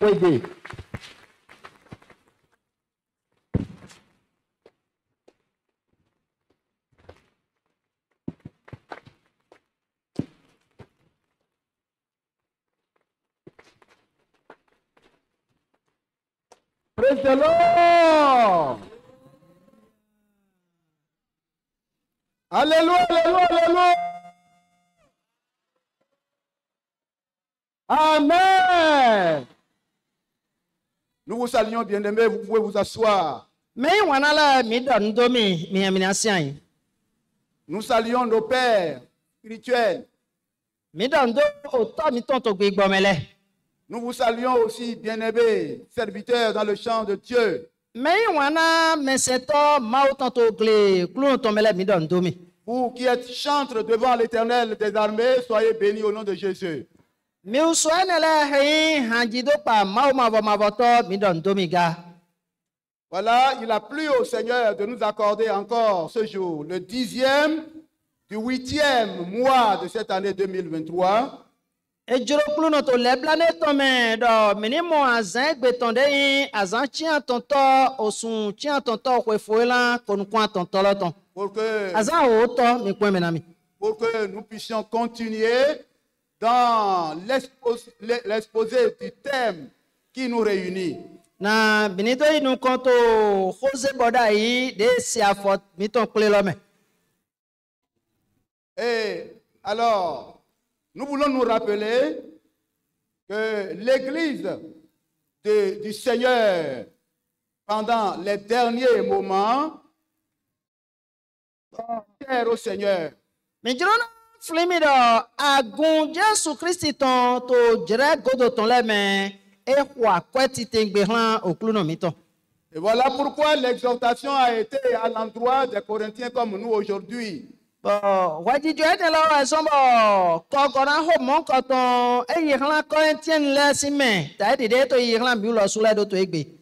aider. Praise the Lord. Alléluia, alléluia, alléluia. Amen. Nous vous saluons, bien-aimés, vous pouvez vous asseoir. Nous saluons nos pères spirituels. Nous vous saluons aussi, bien-aimés, serviteurs dans le champ de Dieu. Vous qui êtes chantres devant l'Éternel des armées, soyez bénis au nom de Jésus. Voilà, il a plu au Seigneur de nous accorder encore ce jour, le 10e du 8e mois de cette année 2023. Pour que nous puissions continuer dans l'exposé du thème qui nous réunit. Et alors, nous voulons nous rappeler que l'Église du Seigneur, pendant les derniers moments, chère au Seigneur. Et voilà pourquoi l'exhortation a été à l'endroit des Corinthiens comme nous aujourd'hui. Au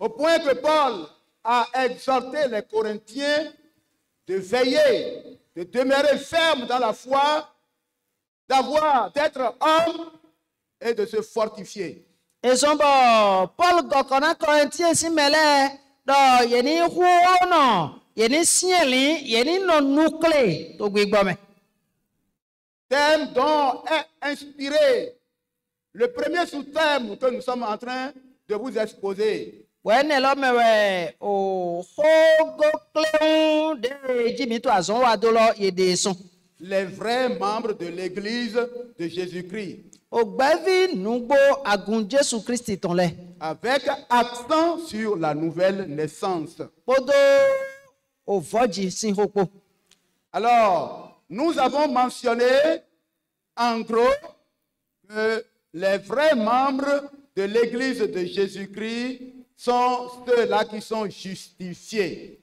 point que Paul a exhorté les Corinthiens de veiller, de demeurer ferme dans la foi, d'être homme et de se fortifier. Thème dont est inspiré le premier sous-thème que nous sommes en train de vous exposer. Les vrais membres de l'Église de Jésus-Christ. Avec accent sur la nouvelle naissance. Alors, nous avons mentionné en gros que les vrais membres de l'Église de Jésus-Christ sont ceux-là qui sont justifiés.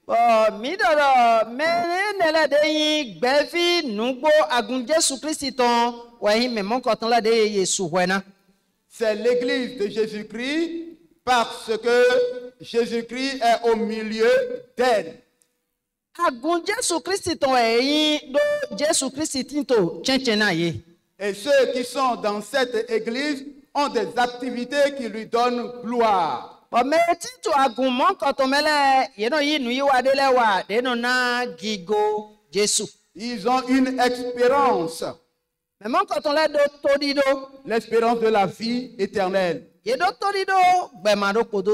C'est l'Église de Jésus-Christ parce que Jésus-Christ est au milieu d'elle. Et ceux qui sont dans cette église ont des activités qui lui donnent gloire. Ils ont une espérance. L'espérance de la vie éternelle.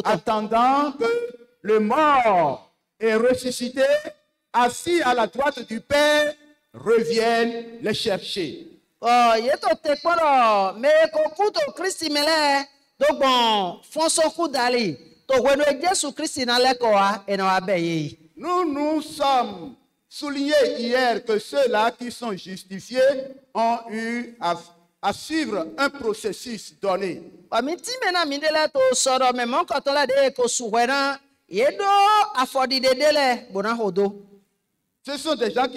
Attendant que le mort est ressuscité, assis à la droite du Père, revienne les chercher. Nous nous sommes soulignés hier que ceux-là qui sont justifiés ont eu à suivre un processus donné. Ce sont des gens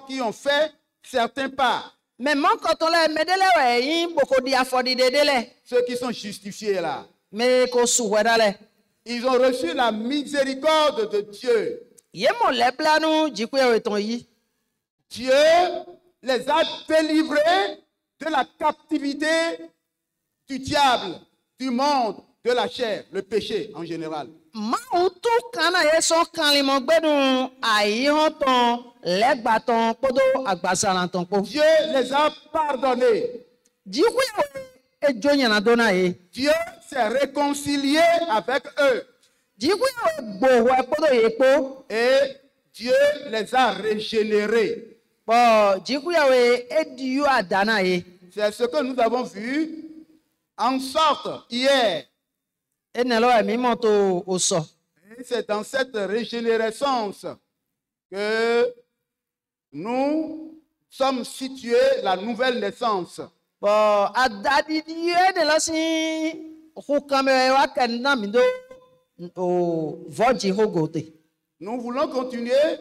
qui ont fait certains pas. Ceux qui sont justifiés là. Ils ont reçu la miséricorde de Dieu. Dieu les a délivrés de la captivité du diable, du monde, de la chair, le péché en général. Mau tu kana yeso kanlimo gbedun ayihoton legbaton podo agbasalanton po. Dieu les a pardonnés. Jikuya ejo yana dona ye. Dieu s'est réconcilié avec eux. Jikuya gboho podo ye po. Et Dieu les a régénérés. Bo jikuya we ediyu adana ye. C'est ce que nous avons vu en sorte hier. Enelo emi monto oso. Et c'est dans cette régénérescence que nous sommes situés, la nouvelle naissance. Bo adadi die de la si hukame wa kanna mindo o voji hogote. Nous voulons continuer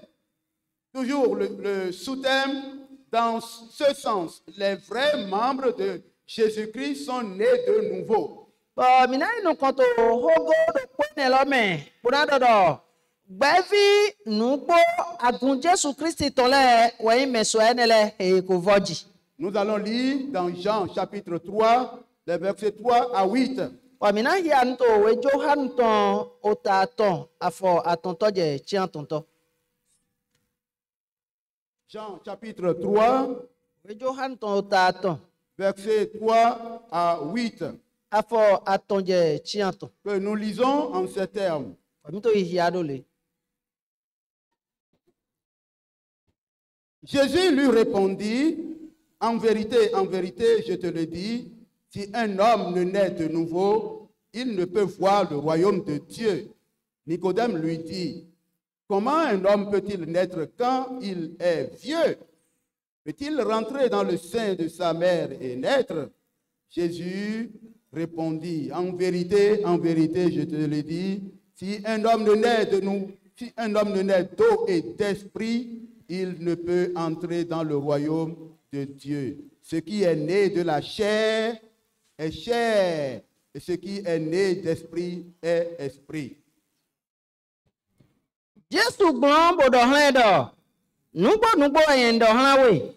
toujours le sous-thème dans ce sens. Les vrais membres de Jésus-Christ sont nés de nouveau. Bo mina inu konto hogo do pone lo me. Puna dodo. Gbevi nugbo agun Jesu Christi tole we meso enele e ko voji. Nous allons lire dans Jean chapitre 3, les versets 3 à 8. Wamina hi anto we Johan ton ota ton afo atonto je chi antonto. Jean chapitre 3, We Johan ton ota ton versets 3 à 8, afo atonje chi anton. que nous lisons en ces termes. Wamito hi adole. Jésus lui répondit, en vérité, je te le dis, si un homme ne naît de nouveau, il ne peut voir le royaume de Dieu. Nicodème lui dit, comment un homme peut-il naître quand il est vieux? Peut-il rentrer dans le sein de sa mère et naître? Jésus répondit, en vérité, je te le dis, si un homme ne naît d'eau et d'esprit, il ne peut entrer dans le royaume de Dieu. Ce qui est né de la chair est chair, et ce qui est né d'esprit est esprit. Jesu gbon bodo hlen do. Nugbo yen do hlen we.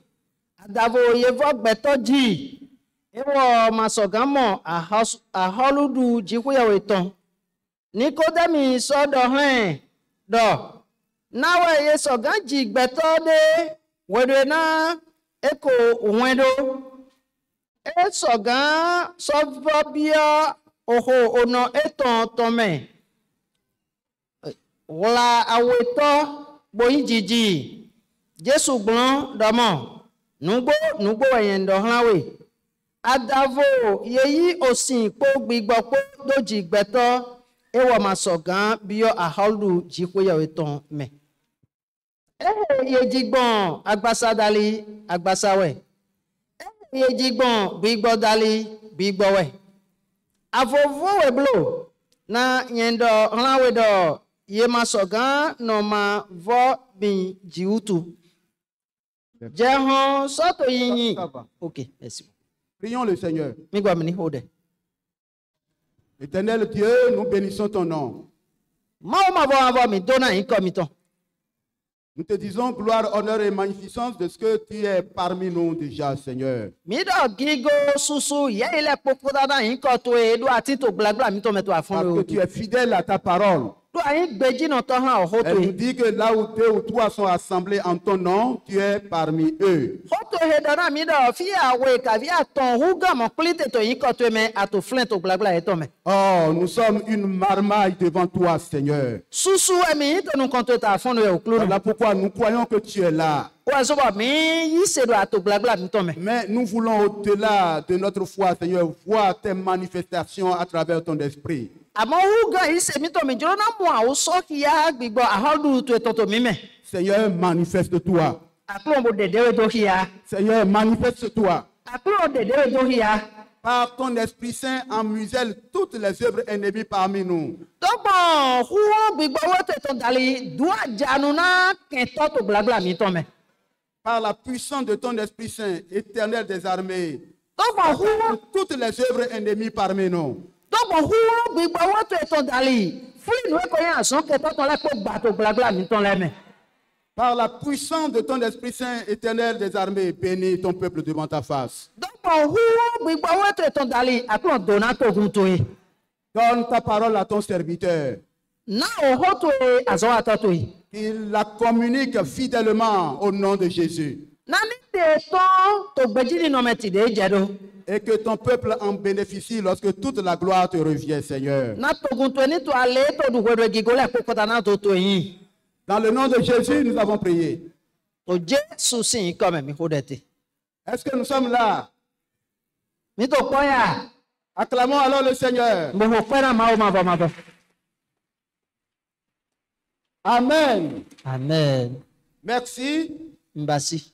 Adavo yevo gbeto ji. Ewo masogamo aholudu jikuya we ton. Nikodemi so do hlen do. Nawe ye sogan ji gbeto de wedwe na eko wendo. E sogan sovobia oho ono eton tome. Wala aweto boyi jiji. Jesu blon domo. Nugbo yen do hlan we. Adavo yeyi osin po gbigbo po doji gbeto ewo masogan biyo aholu jikoya weton me. Ye jigbon agbasadali agbasawe. Ye jigbon gbigbo dali gbigbo we. Avovo we blo na yendo hlan we do ye masogan no ma vo bin jiutu. Jehon soto yinyi. OK, merci. Prions le Seigneur. Migwa mini hode. Éternel Dieu, nous bénissons ton nom. Ma vo mi dona in komiton. Nous te disons gloire, honneur et magnificence de ce que tu es parmi nous déjà, Seigneur. Mido gigo susu ye ile pokoda na in ko to e do ati to blagla mi to meto afun Parce que lo. tu es fidèle à ta parole. Do ayin gbeji no to han oho Elle to nous e. dit que là où deux ou trois sont assemblés en ton nom, tu es parmi eux. Hoto he dana mi do fi awe ka vi aton huga mo plite to yin ko to me ato flint to blagla e to me. Oh, nous sommes une marmaille devant toi, Seigneur. Susu e mi to nu konto ta afun lo e oklu. Voilà pourquoi nous croyons que tu es là. Wa so ba mi yi se do ato blagla mi to me. Mais nous voulons au-delà de notre foi, Seigneur, voir tes manifestations à travers ton esprit. Amo huga yi se mi to mi joro na mu a o so ki ya gbigbo aholu to e to mi me. Seigneur, manifeste-toi. Aklo mo dede we do hiya. Seigneur, manifeste-toi. Aklo dede we do hiya. Par ton Esprit Saint, amuselle toutes les œuvres ennemies parmi nous. Tọ́gbọ̀n huwọ́ gbígbọ́ owó tètè dàlí dùn àjànú náà kẹtọ́ tó gbàgbà mi tọ́ mẹ́. Par la puissance de ton Esprit Saint, éternel des armées, Tọ́gbọ̀n huwọ́ toutes les œuvres ennemies parmi nous. Tọ́gbọ̀n huwọ́ gbígbọ́ owó tètè dàlí fún ìlú ẹ̀kọ́ yẹn àsán kẹtọ́ tó lẹ́kọ̀ọ́ gbà tó gbàgbà mi tọ́ lẹ́mẹ̀. Par la puissance de ton Esprit Saint, éternel des armées, bénis ton peuple devant ta face. Tọ́gbọ̀n huwọ́ gbígbọ́ owó tètè dàlí àtúntò dòná tó gun tó yẹ. Donne ta parole à ton serviteur, na ohoto e azoa totoi qu'il la communique fidèlement au nom de Jésus. na mi de ton to gbejini no meti de jedo Et que ton peuple en bénéficie lorsque toute la gloire te revient, Seigneur. na to gunto ni to ale to du gwedo gigole kokota na to to yin Dans le nom de Jésus, nous avons prié. to Jesu sin comme mi hodete Est-ce que nous sommes là? mi to koya Acclamons alors le Seigneur. mo ho fera ma bo Amen. amen Merci. mbasi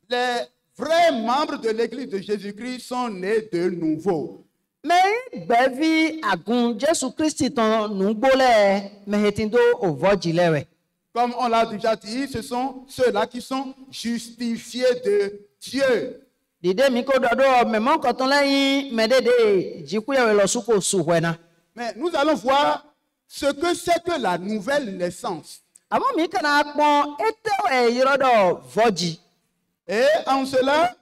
Les vrais membres de l'Église de Jésus-Christ sont nés de nouveau. me gbevi agun Jesu Christi ton nugbole mehetindo ovojilewe Comme on l'a déjà dit, ce sont ceux-là qui sont justifiés de Dieu. dide mi ko dodo me mon koton leyin me dede jikuye lo suko suhwena Mais nous allons voir ce que c'est que la nouvelle naissance. amo mi kana pon etewe yirodo voji Et en cela,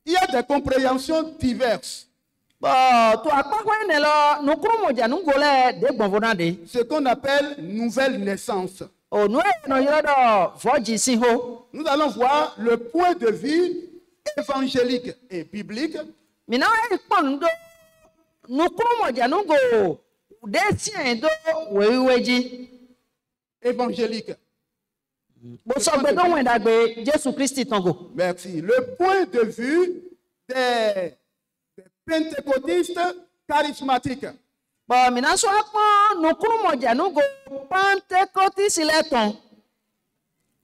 il y a des compréhensions diverses. bo to apahwe ne lo nukrumo janungole de gbonvona de Ce qu'on appelle nouvelle naissance. o nu no yirodo voji si ho Nous allons voir le point de vue évangélique et biblique mina e pon do nukrumo janungo de sien do weweji évangélique. bo so gbe do wen dagbe Jesu Christi tongo Merci. Le point de vue des pentecôtistes charismatiques. bo mina so apon nukrumo janungo Pentecôte sileton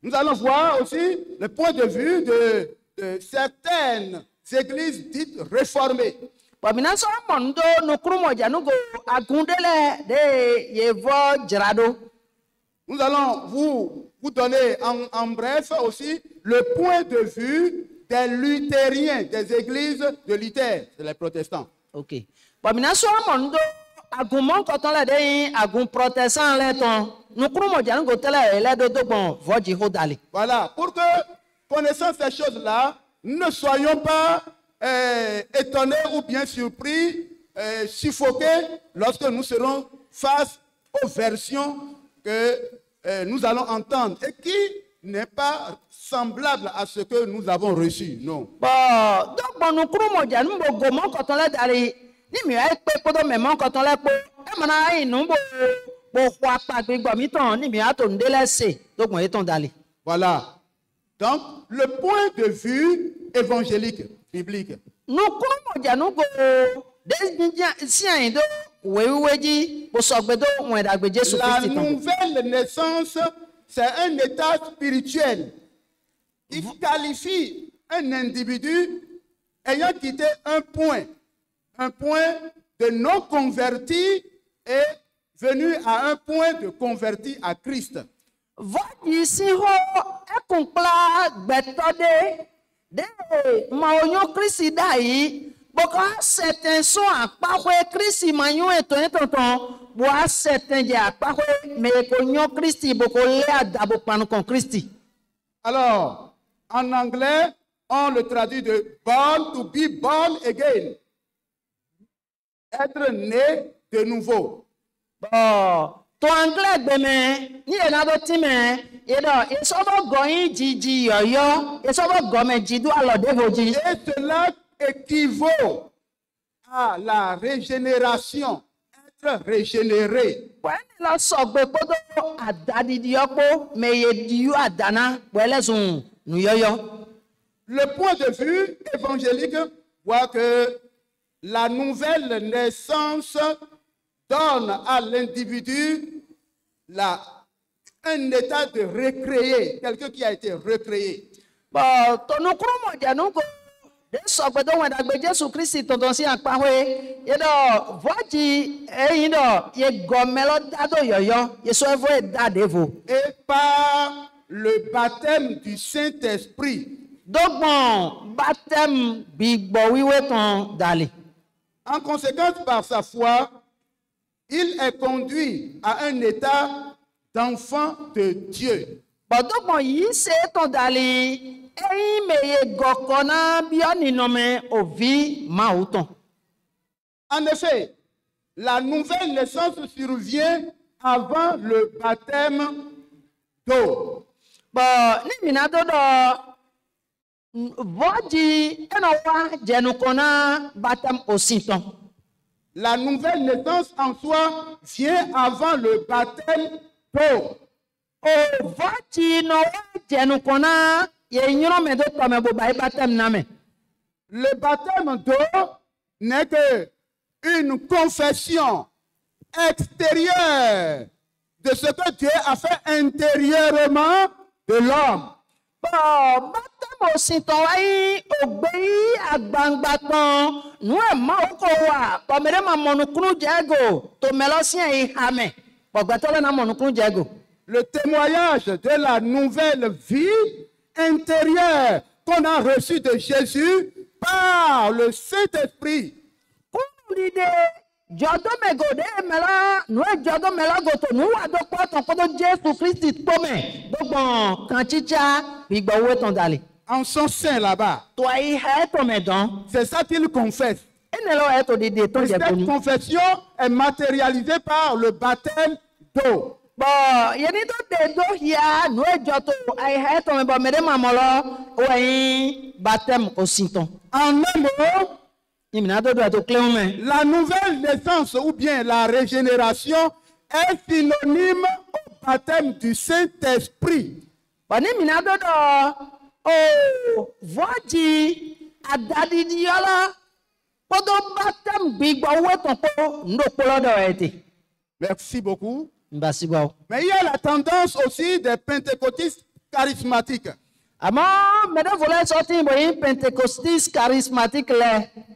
Nous allons voir aussi le point de vue de certaines églises dites réformées. bo mina so apon do nukrumo janungo agundele de yevo jirado Nous allons vous donner en bref aussi le point de vue des luthériens, des églises de Luther, c'est les protestants. ok bo mina so apon do agumon koton le de agun protestant le ton nukrumo janungo tele le do bon voji hodali Voilà, pour que, connaissant ces choses-là, nous ne soyons pas étonnés ou bien surpris, suffoqués lorsque nous serons face aux versions que nous allons entendre et qui n'est pas semblable à ce que nous avons reçu. Non. bo do bon nukrumo janungo gomon koton le dali ni mi ai pe podo me mon koton le po e mana ai nu bo kwa pa gbegbo mi ton ni mi ato ndele se do gun eton dali Voilà. Donc, le point de vue évangélique, biblique. nukrumo janungo de sien do weweji bo so gbe do wen dagbe Jesu La Christi tongo nouvelle naissance, c'est un état spirituel qui qualifie un individu ayant quitté un point de non converti et venu à un point de converti à Christ. voji si ho ekunkla gbeto de maonyo Christi dai boko certain so apahwe Christi manyo eton bo a certain je apahwe me ko nyo Christi boko le adabo panu kon Christi Alors, en anglais, on le traduit de born to be born again. Être né de nouveau. bo to anglais gbe me ni e na do ti me e do e so bo goyin jiji yoyo e so bo go me jidu alode voji Et cela équivaut à la régénération, être régénéré. When la sọgbe kpodo adadidi ọkpọ meye diyu adana wẹlẹsùn nuyọyọ. Le point de vue évangélique voit que la nouvelle naissance donne à l'individu un état de recréé, quelqu'un qui a été recréé. Bọ̀ tonukuru mọ̀jànúkọ de sọgbe tó wọn dàgbé Jésù Kristi tuntun sí àpáwé yẹdọ vọ́ọ̀jì ẹ̀yìn dọ̀ yẹ gọmẹ́lọ́ dádò yọ̀yọ́ yẹsọ ẹ̀fọ́ ẹ̀ dáadé fò. Et par le baptême du Saint-Esprit, Dọ́gbọ̀n bátẹ́m gbígbọ̀ wíwé tán dàlẹ̀. en conséquence par sa foi, il est conduit à un état d'enfant de Dieu. Bọ̀dọ́gbọ̀n yìí ṣe é tán dàlẹ̀ ẹ̀yìn mẹ̀yẹ gọ̀kọ̀ náà bí ọ́ nínú mẹ́ òbí máa ó tán. En effet, la nouvelle naissance survient avant le baptême d'eau. Bon, ni mina do voji eno wa jenukona baptême ositon. La nouvelle naissance en soi vient avant le baptême d'eau. O voji no wa jenukona ye nyoro me do to me bo bai baptême na me. Le baptême d'eau n'est que une confession extérieure de ce que Dieu a fait intérieurement de l'homme. Bon, baptême ositon wa yi ogbe agbangbaton nu e ma ko wa to mere ma monukunu jego to melosien yi hame. Bogbatole na monukunu jego. Le témoignage de la nouvelle vie intérieure qu'on a reçue de Jésus par le Saint-Esprit. Kunulide jodo megode mela nu e jodo mela goto nu wa do poton ko do Jésus Christ to me dogbon kan chicha gbigbo we ton dale. En son sein là-bas. To yi he to me don. C'est ça qu'il confesse. Enelo e to dide to Et je cette konu. confession est matérialisée par le baptême d'eau. Bon, yeni do de do hia nu e joto ai he to me bo mere mamolo o yin baptême osinton. En un mot, Ni mina do to cleon me. la nouvelle naissance ou bien la régénération est synonyme au baptême du Saint-Esprit. Bon, ni mina do o voji adadi di yola podo baptême gbigbo we ton po ndo polo do ete. Merci beaucoup. Mbasi gwa. Mais il y a la tendance aussi des pentecôtistes charismatiques. Amo medo volet sorti bo yin pentecostis charismatique le.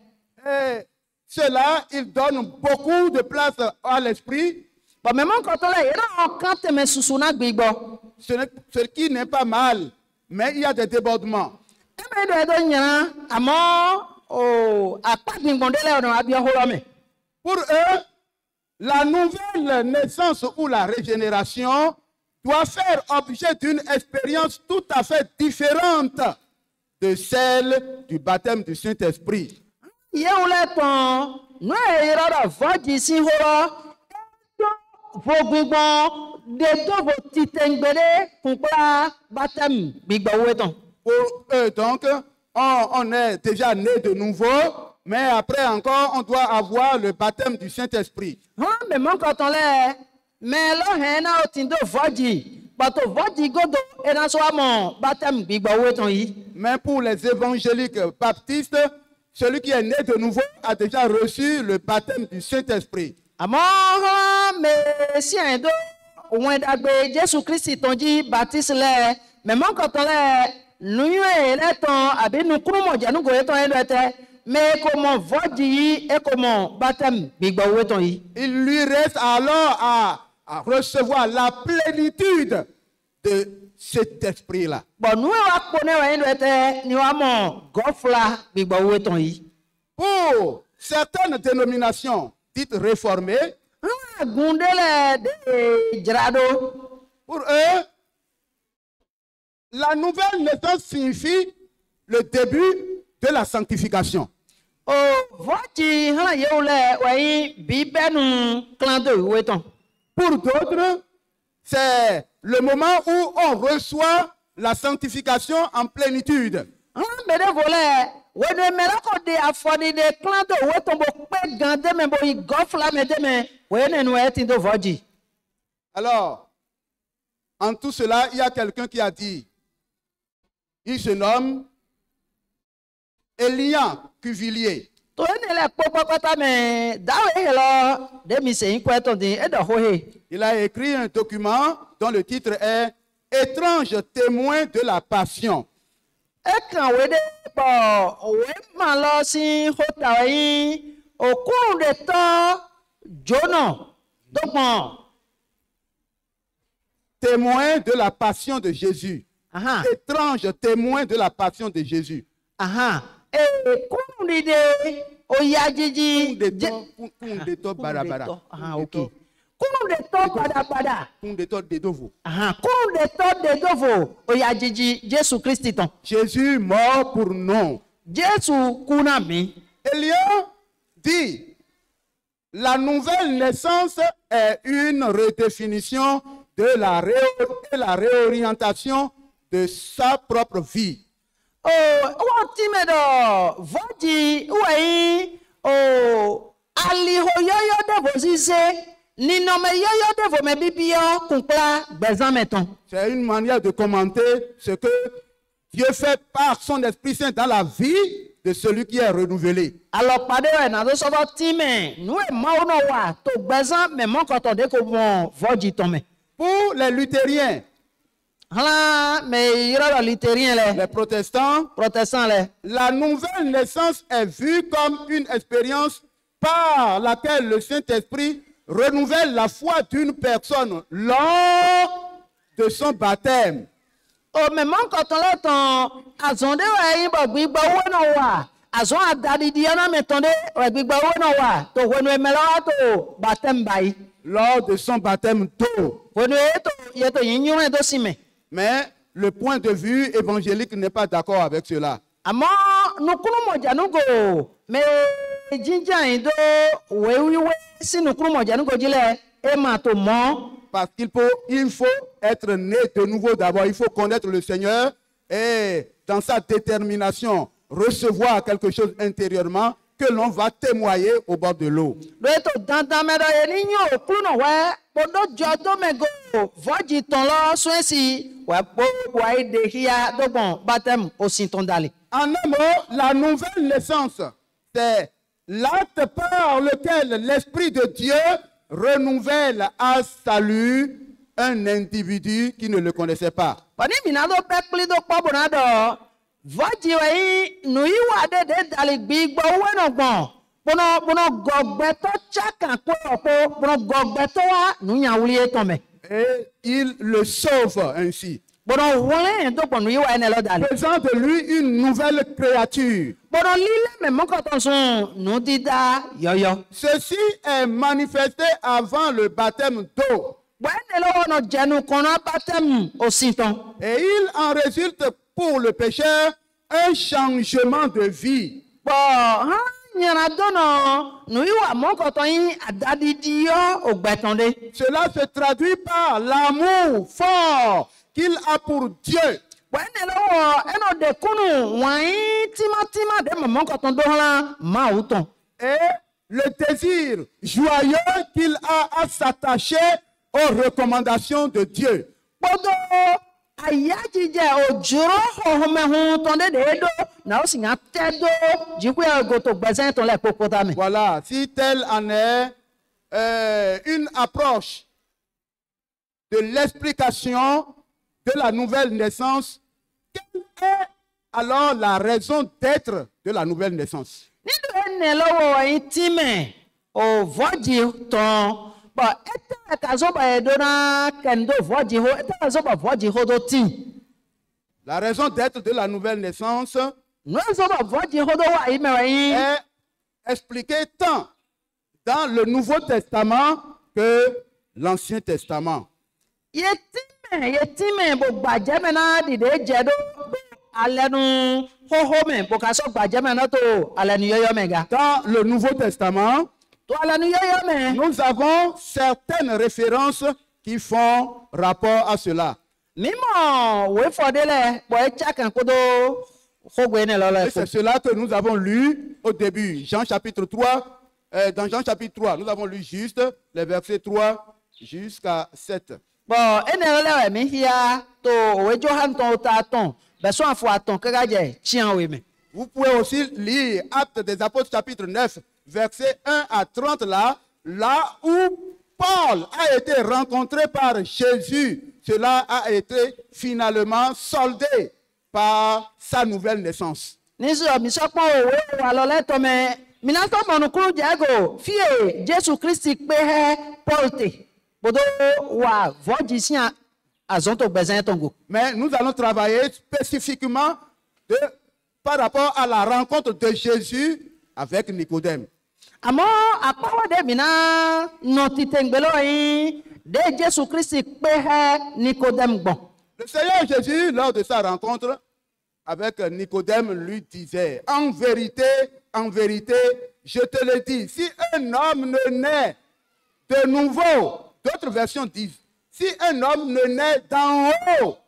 Et ceux-là, ils donnent beaucoup de place à l'esprit, Bon, mais mon côté là, il y a un quand me susuna gbigbo. ce qui n'est pas mal, mais il y a des débordements. E me do edo nyana amo o apa gbigbo de le no abi ohoro me. Pour eux, la nouvelle naissance ou la régénération doit faire objet d'une expérience tout à fait différente de celle du baptême du Saint-Esprit. Ye ule ton no e iro do voji si horo. Vo gbigbo de do vo titengbere kunpa baptême gbigbo we ton. Pour eux, donc, on est déjà né de nouveau, mais après encore, on doit avoir le baptême du Saint-Esprit. Han me mon côté là, mais lo he na o tindo voji. Bato voji godo e na so amo baptême gbigbo we ton yi. Mais pour les évangéliques baptistes, celui qui est né de nouveau a déjà reçu le baptême du Saint-Esprit. Àmọ́ me si en do òun dagbe Jésù Kristi ton ji baptiste le me mon ko ton le nuyu e le ton àbí nu kuru mo janu go ton e do te me ko mo voji yi e ko mo baptême gbigbo we ton yi. Il lui reste alors à recevoir la plénitude de cet esprit-là. Bon nu e wa po ne we do te ni wa mo gofla gbigbo we ton yi. Pour certaines dénominations dites réformées, Gundele de Jarado. pour eux, la nouvelle naissance signifie le début de la sanctification. O voji han ye ole we bi benu clan de we ton. Pour d'autres, c'est le moment où on reçoit la sanctification en plénitude. Han bede vole we de melako de afodi de clan de we ton bo pe gande me bo i gofla me de me we ne no etin do voji. Alors, en tout cela, il y a quelqu'un qui a dit, il se nomme Elian Cuvillier. To ne le popopata me dawe hello de mi se in kweton din e do hohe. Il a écrit un document dont le titre est Étrange témoin de la passion. E kan we de po we ma lo si hota yi okun de to jono dogbon. Témoin de la passion de Jésus. Aha. Étrange témoin de la passion de Jésus. Aha. Kun de oyajiji Kundeto barabara. Ah, OK. Kun de to pada. Kundeto dedovo. Aha. Kun de to de dovo oyajiji Jésus Christ ton. Jésus mort pour nous. Jésus kuna mi. Elian dit, La nouvelle naissance est une redéfinition de la réorientation de sa propre vie. Wa time do vodi wei o ali ho yoyo de vozise ni no me yoyo de vo me bibio kunkla gbezan meton. C'est une manière de commenter ce que Dieu fait par son Esprit Saint dans la vie de celui qui est renouvelé. Alors pade we na do so time nu e ma no wa to gbezan me mo ko to de ko bon vodi ton me. Pour les luthériens, Hala me ira le luthérien les le protestants, protestant le. la nouvelle naissance est vue comme une expérience par laquelle le Saint-Esprit renouvelle la foi d'une personne lors de son baptême. O me mo ko to le ton azonde we yin bo gbigbo wo no wa azon adadi di na me ton de we gbigbo wo no wa to wonu e me lo to batem bai. Lors de son baptême d'eau. Wonu e to ye to yin yun do si me. Mais le point de vue évangélique n'est pas d'accord avec cela. Àmọ́ nukuru mojanugo me jinja indo wewiwe si nukuru mojanugo jile e ma to mo. Parce qu'il faut être né de nouveau d'abord. Il faut connaître le Seigneur et dans sa détermination recevoir quelque chose intérieurement que l'on va témoigner au bord de l'eau. Do to dandan me do ye ni nyo kuru no we podo jodo me go voji ton lo so si wa po wa ide hia do bon batem osin ton dali. En un mot, la nouvelle naissance, c'est l'acte par lequel l'Esprit de Dieu renouvelle à salut un individu qui ne le connaissait pas. Pani mina do pekli do po bona do voji we nu yi wa de dali gbigbo we no gbon. Bono gogbe to chaka ko opo bono gogbe to wa nu yan wuli eton me. Et il le sauve ainsi. Bono wole to ponu yi wa ene lo dali. Faisant de lui une nouvelle créature. Bono lile me mo ko ton sun nu dida yoyo. Ceci est manifesté avant le baptême d'eau. Wene lo no jenu kono batem osinton. Et il en résulte pour le pécheur un changement de vie. Bo ha nyara dono nu yi wa mo ko ton yi adadi di yo ogbetonde. Cela se traduit par l'amour fort qu'il a pour Dieu. Wene lo eno de kunu wan tima de mo ko ton do la ma uton. Et le désir joyeux qu'il a à s'attacher aux recommandations de Dieu. Podo ayajije ojuro hohomehun tonde de do na o sinya tedo jiku ya goto gbesen ton le popota me. Voilà, si telle en est une approche de l'explication de la nouvelle naissance, quelle est alors la raison d'être de la nouvelle naissance? Ni do ne lowo intime o voji ton ba eta ka zo ba do na kendo voji ho eta ka zo ba voji ho do tin. La raison d'être de la nouvelle naissance No zo ba voji ho do wa ime wa yin. est expliquée tant dans le Nouveau Testament que l'Ancien Testament. Yetime bo gbaje me na dide je do alenu hoho me bo ka so gbaje me na to alenu yoyo mega. Dans le Nouveau Testament, To alenu yoyo me. nous avons certaines références qui font rapport à cela. Mimo we fodele bo e chakan kodo hogwe ne lolo Et c'est cela que nous avons lu au début. Jean chapitre 3, dans Jean chapitre 3, nous avons lu juste les versets 3 jusqu'à 7. bo ene lolo mi hia to we johan ton ta ton be so afo aton kagaje chian we me. Vous pouvez aussi lire Actes des Apôtres chapitre 9, versets 1 à 30 là où Paul a été rencontré par Jésus. Cela a été finalement soldé par sa nouvelle naissance. Niso mi so pon owe wa lo le to me mi na to monu kuru jago fie Jesu Christi pe he polte bodo wa voji si azon to gbesen tongo. Mais nous allons travailler spécifiquement par rapport à la rencontre de Jésus avec Nicodème. Àmọ́ apawo de mi na no titengbelo yin de Jesu Christi pe he Nicodème gbon. Le Seigneur Jésus, lors de sa rencontre avec Nicodème, lui disait, en vérité, je te le dis, si un homme ne naît de nouveau, d'autres versions disent, si un homme ne naît d'en haut,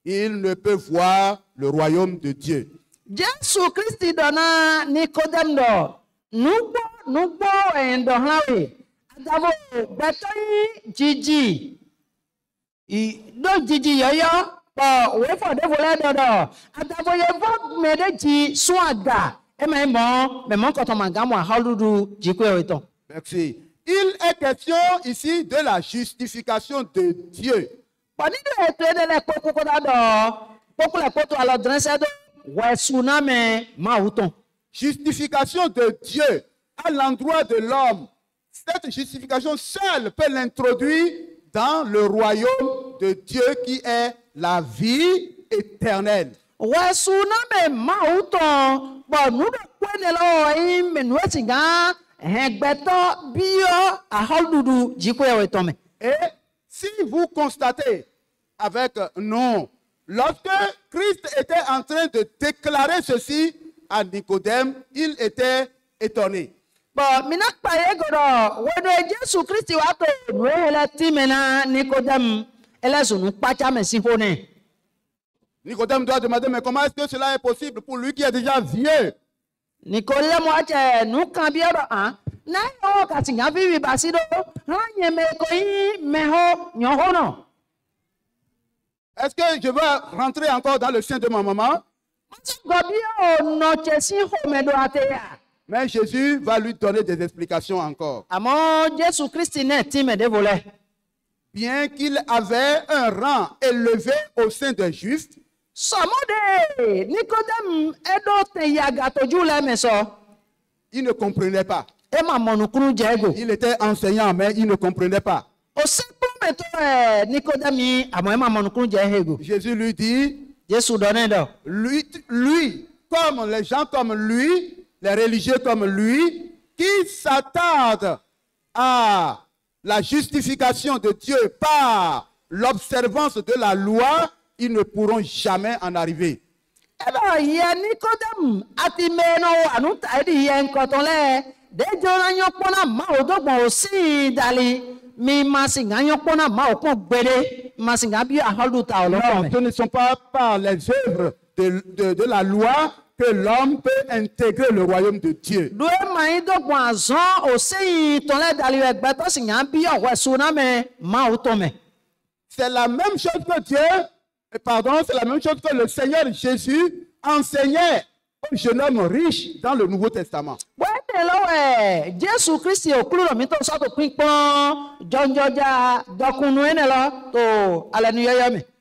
il ne peut voir le royaume de Dieu. Jesu Kristi dona Nikodem do nugbo endo hlawe adavo betoi jiji do jiji yoyo po we for de vole do adavo ye vo mede ji suaga e me mon koto mangamo haludu jikwe weton. Merci. Il est question ici de la justification de Dieu. Poni de tede le kokoko do kokole koto alo drense do Justification de Dieu à l'endroit de l'homme. Cette justification seule peut l'introduire dans le royaume de Dieu qui est la vie éternelle. Et si vous constatez avec nous, lorsque Christ était en train de déclarer ceci à Nicodème, il était étonné. Nicodème doit demander, mais comment est-ce que cela est possible pour lui qui est déjà vieux? Est-ce que je vais rentrer encore dans le sein de ma maman? Mais Jésus va lui donner des explications encore. Bien qu'il avait un rang élevé au sein des Juifs, il ne comprenait pas. Il était enseignant, mais il ne comprenait pas. Jésus lui dit, lui, comme les gens comme lui, les religieux comme lui, qui s'attardent à la justification de Dieu par l'observance de la loi, ils ne pourront jamais en arriver. Non, ce ne sont pas par les œuvres de la loi que l'homme peut intégrer le royaume de Dieu. C'est la même chose que Dieu, c'est la même chose que le Seigneur Jésus enseignait au jeune homme riche dans le Nouveau Testament.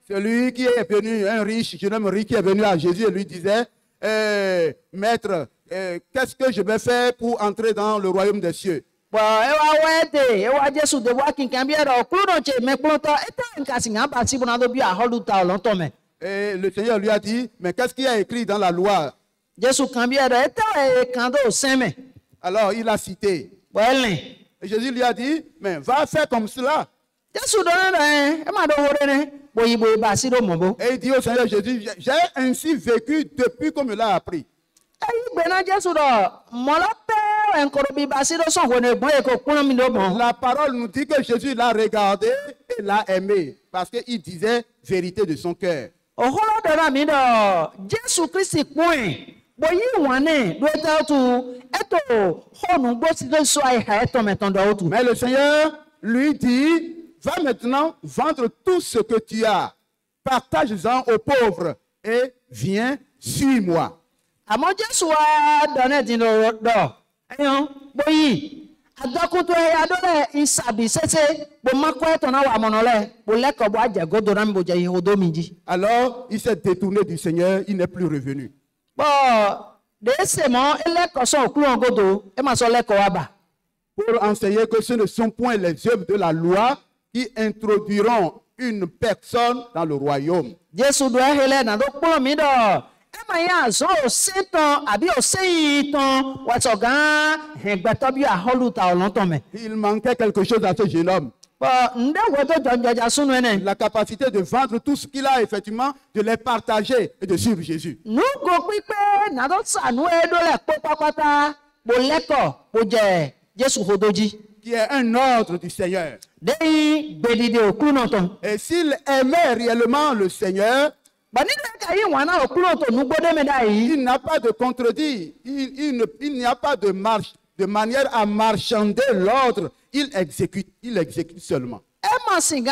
Celui qui est venu, un riche, jeune homme riche qui est venu à Jésus et lui disait, Maître, qu'est-ce que je vais faire pour entrer dans le royaume des cieux? Et le Seigneur lui a dit, mais qu'est-ce qu'il y a écrit dans la loi? Alors il a cité. Et Jésus lui a dit, mais va faire comme cela. Et il dit au Seigneur Jésus, j'ai ainsi vécu depuis qu'on me l'a appris. La parole nous dit que Jésus l'a regardé et l'a aimé parce qu'il disait vérité de son cœur. Mais le Seigneur lui dit, va maintenant vendre tout ce que tu as, partage-en aux pauvres et viens, suis-moi. Alors, il s'est détourné du Seigneur, il n'est plus revenu. Pour enseigner que ce ne sont point les œuvres de la loi qui introduiront une personne dans le royaume. Il manquait quelque chose à ce jeune homme. La capacité de vendre tout ce qu'il a, effectivement, de les partager et de suivre Jésus. boleko boje Jésus hodoji. qui est un ordre du Seigneur. Dei bedide okunoton. Et s'il aimait réellement le Seigneur, il n'a pas de contredit, il n'y a pas de manière à marchander l'ordre, il exécute seulement. Et il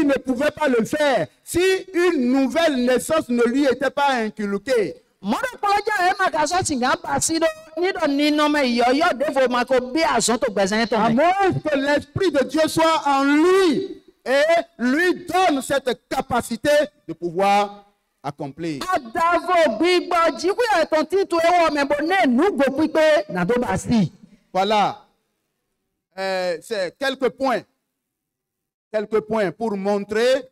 ne pouvait pas le faire si une nouvelle naissance ne lui était pas inculquée. À moins que l'Esprit de Dieu soit en lui et lui donne cette capacité de pouvoir accomplir. Voilà. C'est quelques points pour montrer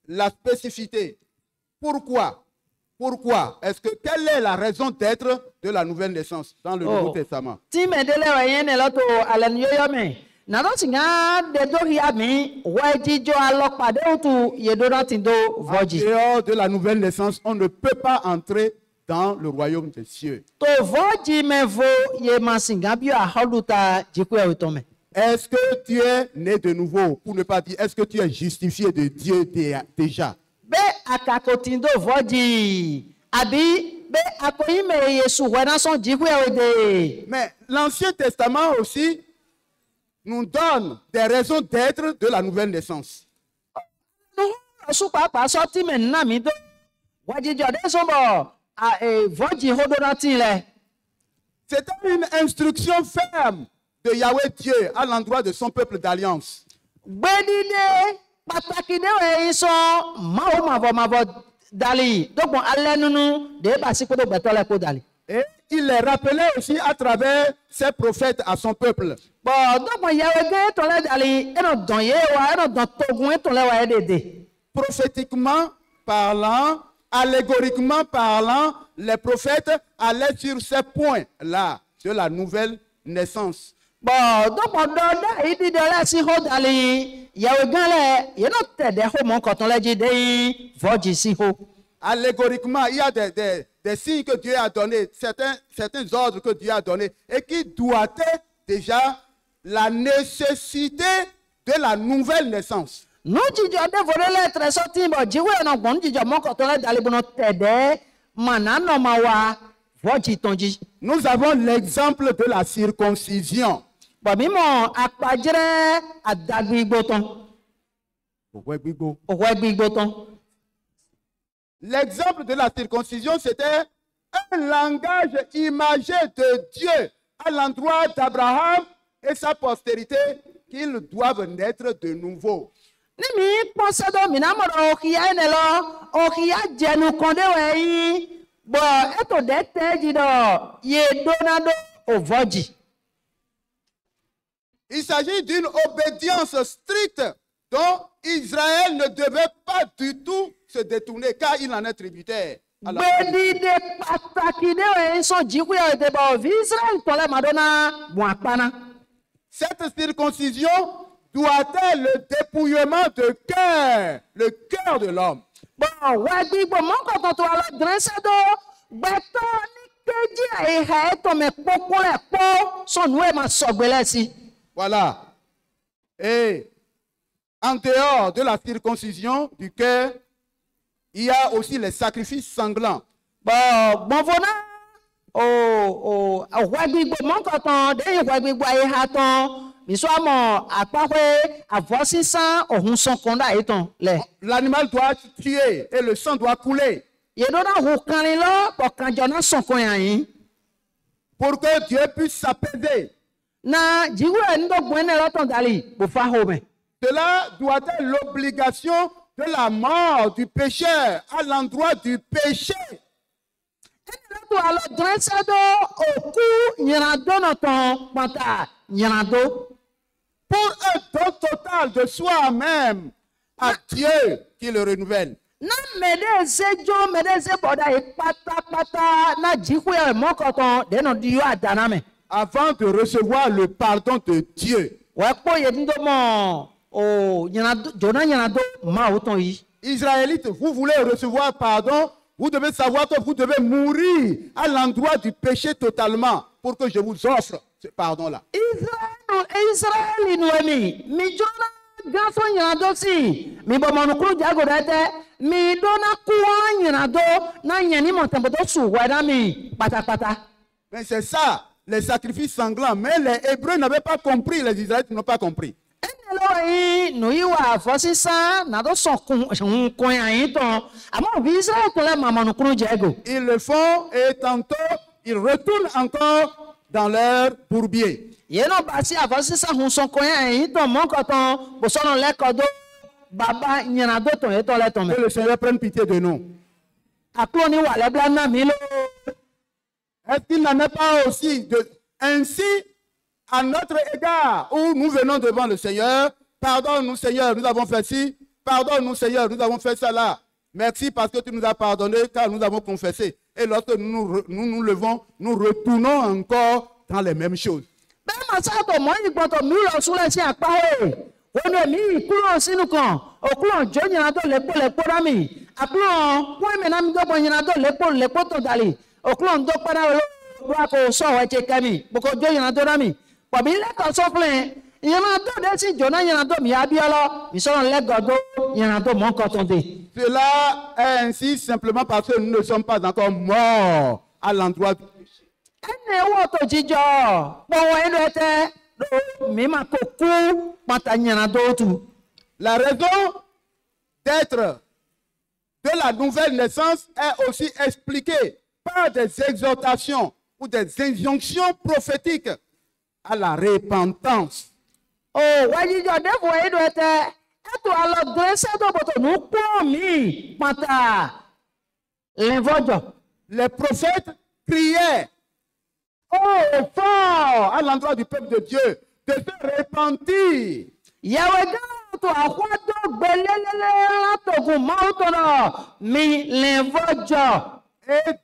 la spécificité. Pourquoi? Quelle est la raison d'être de la nouvelle naissance dans le Nouveau Testament? En dehors de la nouvelle naissance, on ne peut pas entrer dans le royaume des cieux. Est-ce que tu es né de nouveau? Pour ne pas dire, est-ce que tu es justifié de Dieu déjà? Mais l'Ancien Testament aussi nous donne des raisons d'être de la nouvelle naissance. C'était une instruction ferme de Yahweh Dieu à l'endroit de son peuple d'alliance. Et il les rappelait aussi à travers ses prophètes à son peuple. Prophétiquement parlant, allégoriquement parlant, les prophètes allaient sur ces points-là de la nouvelle naissance. Allégoriquement, il y a des signes que Dieu a donnés, certains ordres que Dieu a donnés et qui doigtaient déjà la nécessité de la nouvelle naissance. Nous avons l'exemple de la circoncision. L'exemple de la circoncision, c'était un langage imagé de Dieu à l'endroit d'Abraham et sa postérité qu'ils doivent naître de nouveau. Il s'agit d'une obédience stricte dont Israël ne devait pas du tout se détourner car il en est tributaire. Cette circoncision doit-elle le dépouillement de cœur, le cœur de l'homme. Voilà. Et en dehors de la circoncision du cœur, il y a aussi les sacrifices sanglants. L'animal doit être tué et le sang doit couler. Pour que Dieu puisse s'apaiser. Cela doit être l'obligation de la mort du pécheur à l'endroit du péché. Pour un don total de soi-même à Dieu qui le renouvelle. Avant de recevoir le pardon de Dieu. Il Israélites, vous voulez recevoir pardon, vous devez savoir que vous devez mourir à l'endroit du péché totalement pour que je vous offre ce pardon-là. Israel nuemi mi jona gafo nyado si mi bo monukuru jago dete mi dona kuwa nyado na nyani montembodo suwa mi patapata. Mais c'est ça, les sacrifices sanglants. Mais les Hébreux n'avaient pas compris, les Israélites n'ont pas compris. Ils le font et tantôt ils retournent encore dans leur bourbier. Que le Seigneur prenne pitié de nous. Est-ce qu'il n'en est pas aussi ainsi à notre égard où nous venons devant le Seigneur? Pardonne-nous Seigneur, nous avons fait ci. Pardonne-nous Seigneur, nous avons fait ça là. Merci parce que tu nous as pardonné car nous avons confessé. Et lorsque nous levons, nous retournons encore dans les mêmes choses. Cela est ainsi simplement parce que nous ne sommes pas encore morts à l'endroit du péché. La raison d'être de la nouvelle naissance est aussi expliquée par des exhortations ou des injonctions prophétiques à la repentance. Les prophètes criaient fort à l'endroit du peuple de Dieu de se repentir. Et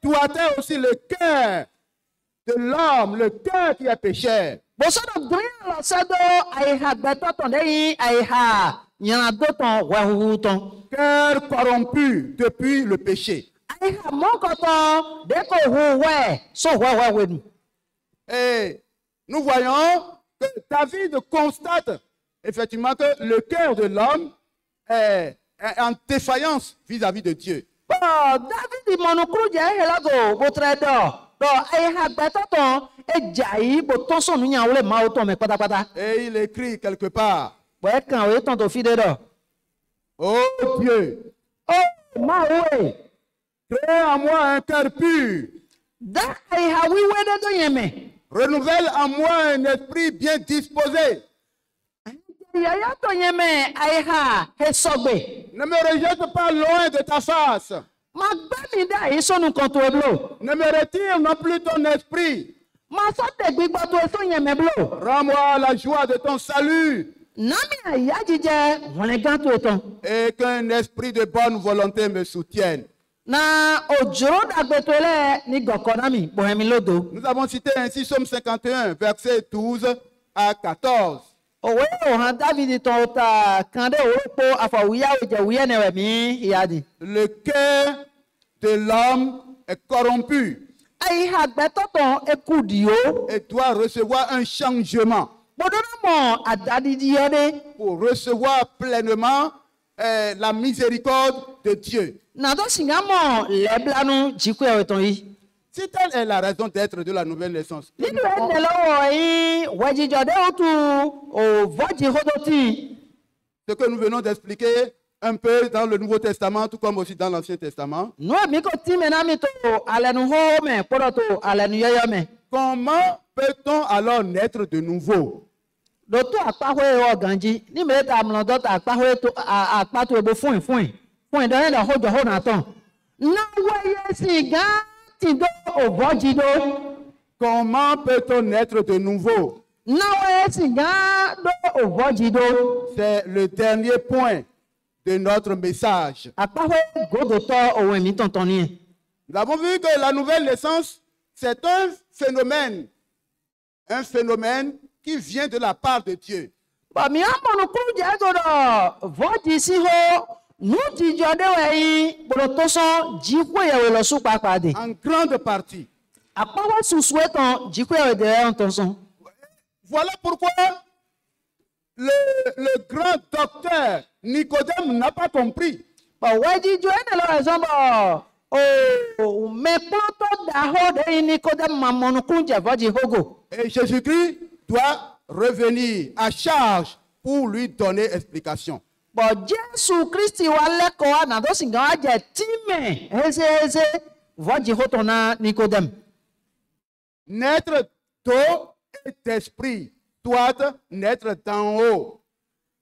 doit-être aussi le cœur de l'homme, le cœur qui est pécheur. Cœur corrompu depuis le péché. Et nous voyons que David constate effectivement que le cœur de l'homme est en défaillance vis-à-vis de Dieu. Et il écrit quelque part: oh Dieu, crée en moi un cœur pur. Renouvelle en moi un esprit bien disposé. Ne me rejette pas loin de ta face. Ne me retire non plus ton esprit. Rends-moi la joie de ton salut. Et qu'un esprit de bonne volonté me soutienne. Nous avons cité ainsi Psaume 51, versets 12 à 14. Le cœur de l'homme est corrompu et doit recevoir un changement pour recevoir pleinement la miséricorde de Dieu. Si telle est la raison d'être de la nouvelle naissance, ce que nous venons d'expliquer un peu dans le Nouveau Testament, tout comme aussi dans l'Ancien Testament, comment peut-on alors naître de nouveau? Comment peut-on naître de nouveau? C'est le dernier point de notre message. Nous avons vu que la nouvelle naissance, c'est un phénomène qui vient de la part de Dieu. nu dzidzɔ ɖe wɔ yi bolotɔsɔn dziƒo yɛ wɔ lɔ su kpakpa de. En grande partie. Akpɔwɔ susu etɔn dziƒo yɛ wɔ de yɛ ŋutɔsɔn. Voilà pourquoi le grand docteur Nicodème n'a pas compris. Bɔn wɔdzidzɔ ene lɔ ɛzɔn bɔ o mɛkplɔtɔ da hɔ de yi Nikodème mamɔnukun jɛfɔ dzihogo. Et Jésus-Christ doit revenir à charge pour lui donner explication. Bɔn Jesu Kristi wa lɛ kɔ wa na do si gan wa jɛ time eze vɔ dzihotɔ na Nikodème. Naître d'eau et d'esprit doit naître d'en haut.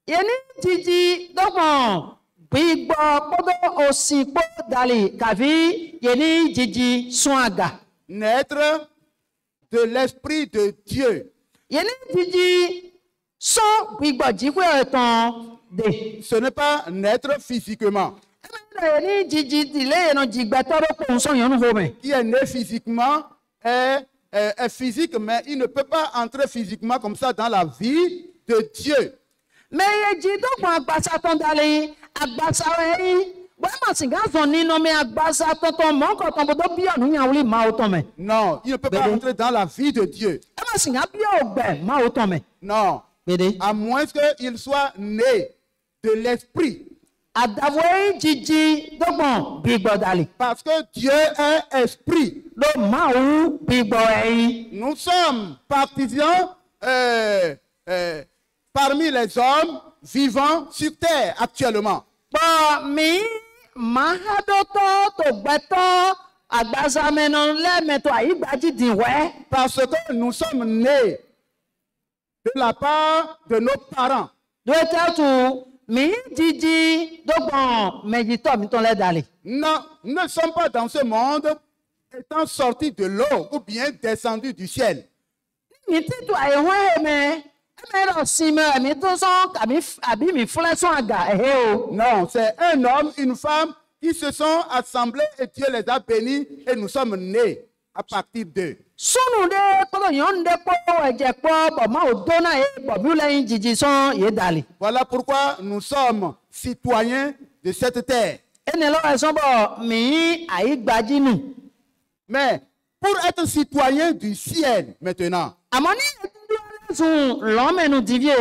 Yeni dzidzi dɔgbɔn gbigbɔ kpɔdɔ osikpo dali kavi yeni dzidzi suaga. Naître de l'esprit de Dieu. Yeni dzidzi sɔn gbigbɔ dziƒo etɔn de. Ce n'est pas naître physiquement. Yeni dzidzi di le yenɔ dzigbɛtɔ ɖo kpɔn sɔn yɔnu home. Qui est né physiquement est physique, mais il ne peut pas entrer physiquement comme ça dans la vie de Dieu. Mais ye dzi dɔgbɔn agbasatɔn dali agbasawo yi wɛma si gã zɔn ni nɔ mɛ agbasatɔtɔ mɔkɔtɔn bɔ dɔ biɔ nunyawuli maawo tɔn mɛ. Non, il ne peut pas entrer dans la vie de Dieu. Ɛma si gã biɔ gbɛ maawo tɔn mɛ. Non, Bede. à moins qu'il soit né de l'esprit. Adavo yi dzidzi dɔgbɔn gbigbɔ dali. Parce que Dieu est esprit. Ɖo maawu gbigbɔ yi. Nous sommes partisans parmi les hommes vivant sur terre actuellement. Bɔn mi mahadɔtɔ to gbɛtɔ agbazamenɔ lɛmɛtɔ ayi gbadzi di wɛ. Parce que nous sommes nés de la part de nos parents. Doetatu mi dzidzi dɔgbɔn mɛdzitɔ mi tɔn lɛ dali. Non, nous ne sommes pas dans ce monde étant sortis de l'eau ou bien descendus du ciel. Mi ti to ayi hɔn he mɛ ɛmɛ lɔ si mɛ mi to sɔn abi mi filɛ sɔn aga ɛhɛ o. Non, c'est un homme, une femme qui se sont assemblés et Dieu les a bénis et nous sommes nés à partir d'eux. Sunu de kpɔlɔ nyɔnu de kpɔ ɛdze kpɔ bɔn maawo dona ye bɔn mi lɛ yin dzidzi sɔn ye dali. Voilà pourquoi nous sommes citoyens de cette terre. Ene lɔ ɛsɔn bɔ mi ayi gbadzi nu. Mais pour être citoyen du ciel maintenant, Àmọ́ ní ìdílé ọlọ́sùn lọ́mẹ̀nu dìbíye.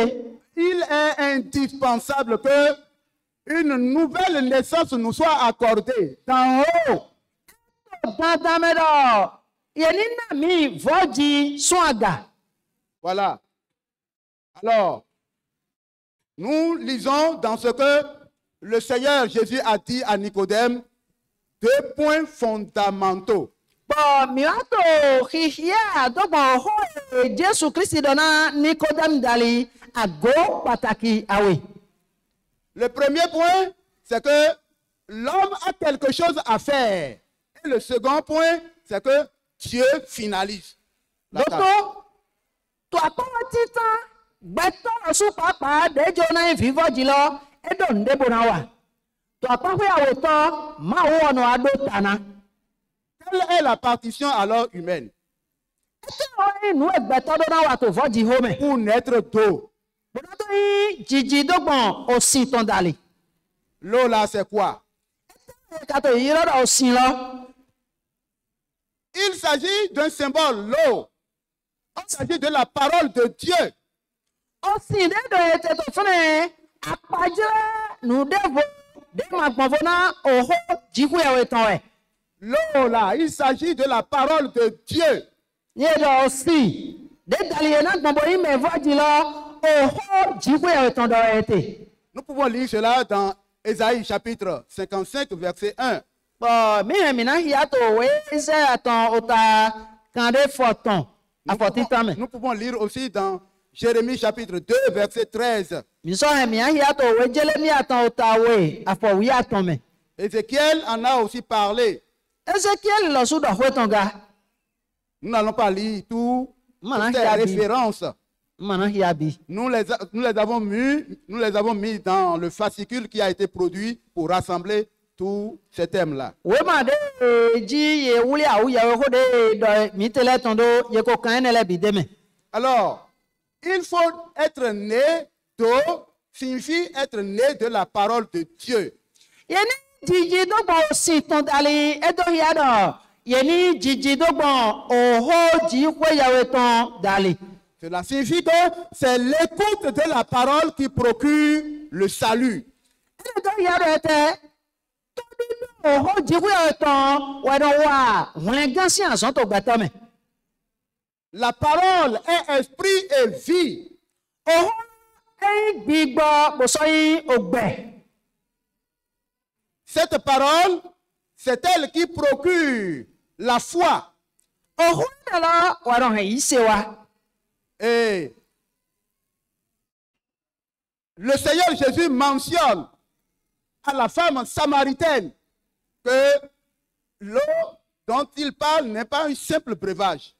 il est indispensable que une nouvelle naissance nous soit accordée d'en haut. Dandan mẹ́rọ̀ yẹni náà mi vọ́jì sún àgà. Voilà. Alors, nous lisons dans ce que le Seigneur Jésus a dit à Nicodème, 2 points fondamentaux. Bọ̀ mi wá tó xixia àdọ́gbọ̀n ọ̀hún Jésù Kristi dọ̀nà Nikodem dàlí àgọ́ pàtàkì àwẹ̀. Le premier point, c'est que l'homme a quelque chose à faire. Et le second point, c'est que Dieu finalise. la tâche. Lọ́tọ́ tó àkọ́wọ́ títán gbẹ́tọ́ ọ̀sùn pàápàá dẹ́jọ́ náà fífọ́ jìlọ ẹ̀dọ̀ ǹdẹ́bò náà wà. Tó àkọ́wọ́ àwòtọ́ máa wọ́ ọ̀nà àdó tànà. Quelle est la partition alors humaine? Ẹ̀tọ́ àwọn inú ẹ̀gbẹ́tọ́ dọ́ náà wà tó fọ́ jì hómẹ̀. Pour naître d'eau. Bọ̀dọ̀ tó yí jìjì dọ́gbọ̀n òsìn tán dàlí. L'eau là, c'est quoi? Ẹ̀ka tó yí lọ́dọ̀ òsìn lọ. Il s'agit d'un symbole, l'eau. Il s'agit de la parole de Dieu. Òsìn dẹ́dọ̀ ètò tó fún ẹ̀ àpàjẹ́ nùdẹ́fọ̀ dẹ́màgbọ̀nfọ̀ náà òhó jìkú ẹ̀wẹ̀ tán ẹ̀. L'eau là, il s'agit de la parole de Dieu. Yẹ́dọ̀ òsìn dẹ́dàlí yẹn náà gbọ̀nbọ̀ yín mẹ́fọ́ jìlọ òhó jìkú ẹ̀wẹ̀ tán dọ̀ ẹ̀ tè. Nous pouvons lire cela dans Ésaïe chapitre 55, verset 1. Bọ̀ míhẹ̀ mìíràn yàtọ̀ òwe iṣẹ́ àtàn òta kàndé fọ̀tàn àfọ̀títàn mẹ́. Nous pouvons lire aussi dans Jérémie chapitre 2, verset 13. Mísọ̀ mìíràn yàtọ̀ òwe jẹ́lẹ́mí àtàn òta òwe àfọ̀wí àtàn mẹ́. Ézéchiel en a aussi parlé. Ézéchiel lọ sódò àfọ̀tàn ga. Nous n'allons pas lire toutes Mọ̀nà les hiabi. références. Mọ̀nà hiabi. Nous les avons mis dans le fascicule qui a été produit pour rassembler tous ces thèmes-là. Wema de ji ye wuli awu yawe ko de do mi tele tondo ye ko kan ne le bi deme. Alors, il faut être né d'eau, signifie être né de la parole de Dieu. Yeni jiji dogbo si ton dali edo hiado. Yeni jiji dogbo oho jikwe yawe ton dali. Cela signifie que c'est l'écoute de la parole qui procure le salut. Edo hiado ete. Oho jikwe yawe ton wedo wa. Wengansi anson to gbatome. La parole est esprit et vie. Oho gbigbo bosoyi ogbe. Cette parole, c'est elle qui procure la foi. Oho nala waron he isewa. Et le Seigneur Jésus mentionne à la femme samaritaine que l'eau dont il parle n'est pas un simple breuvage.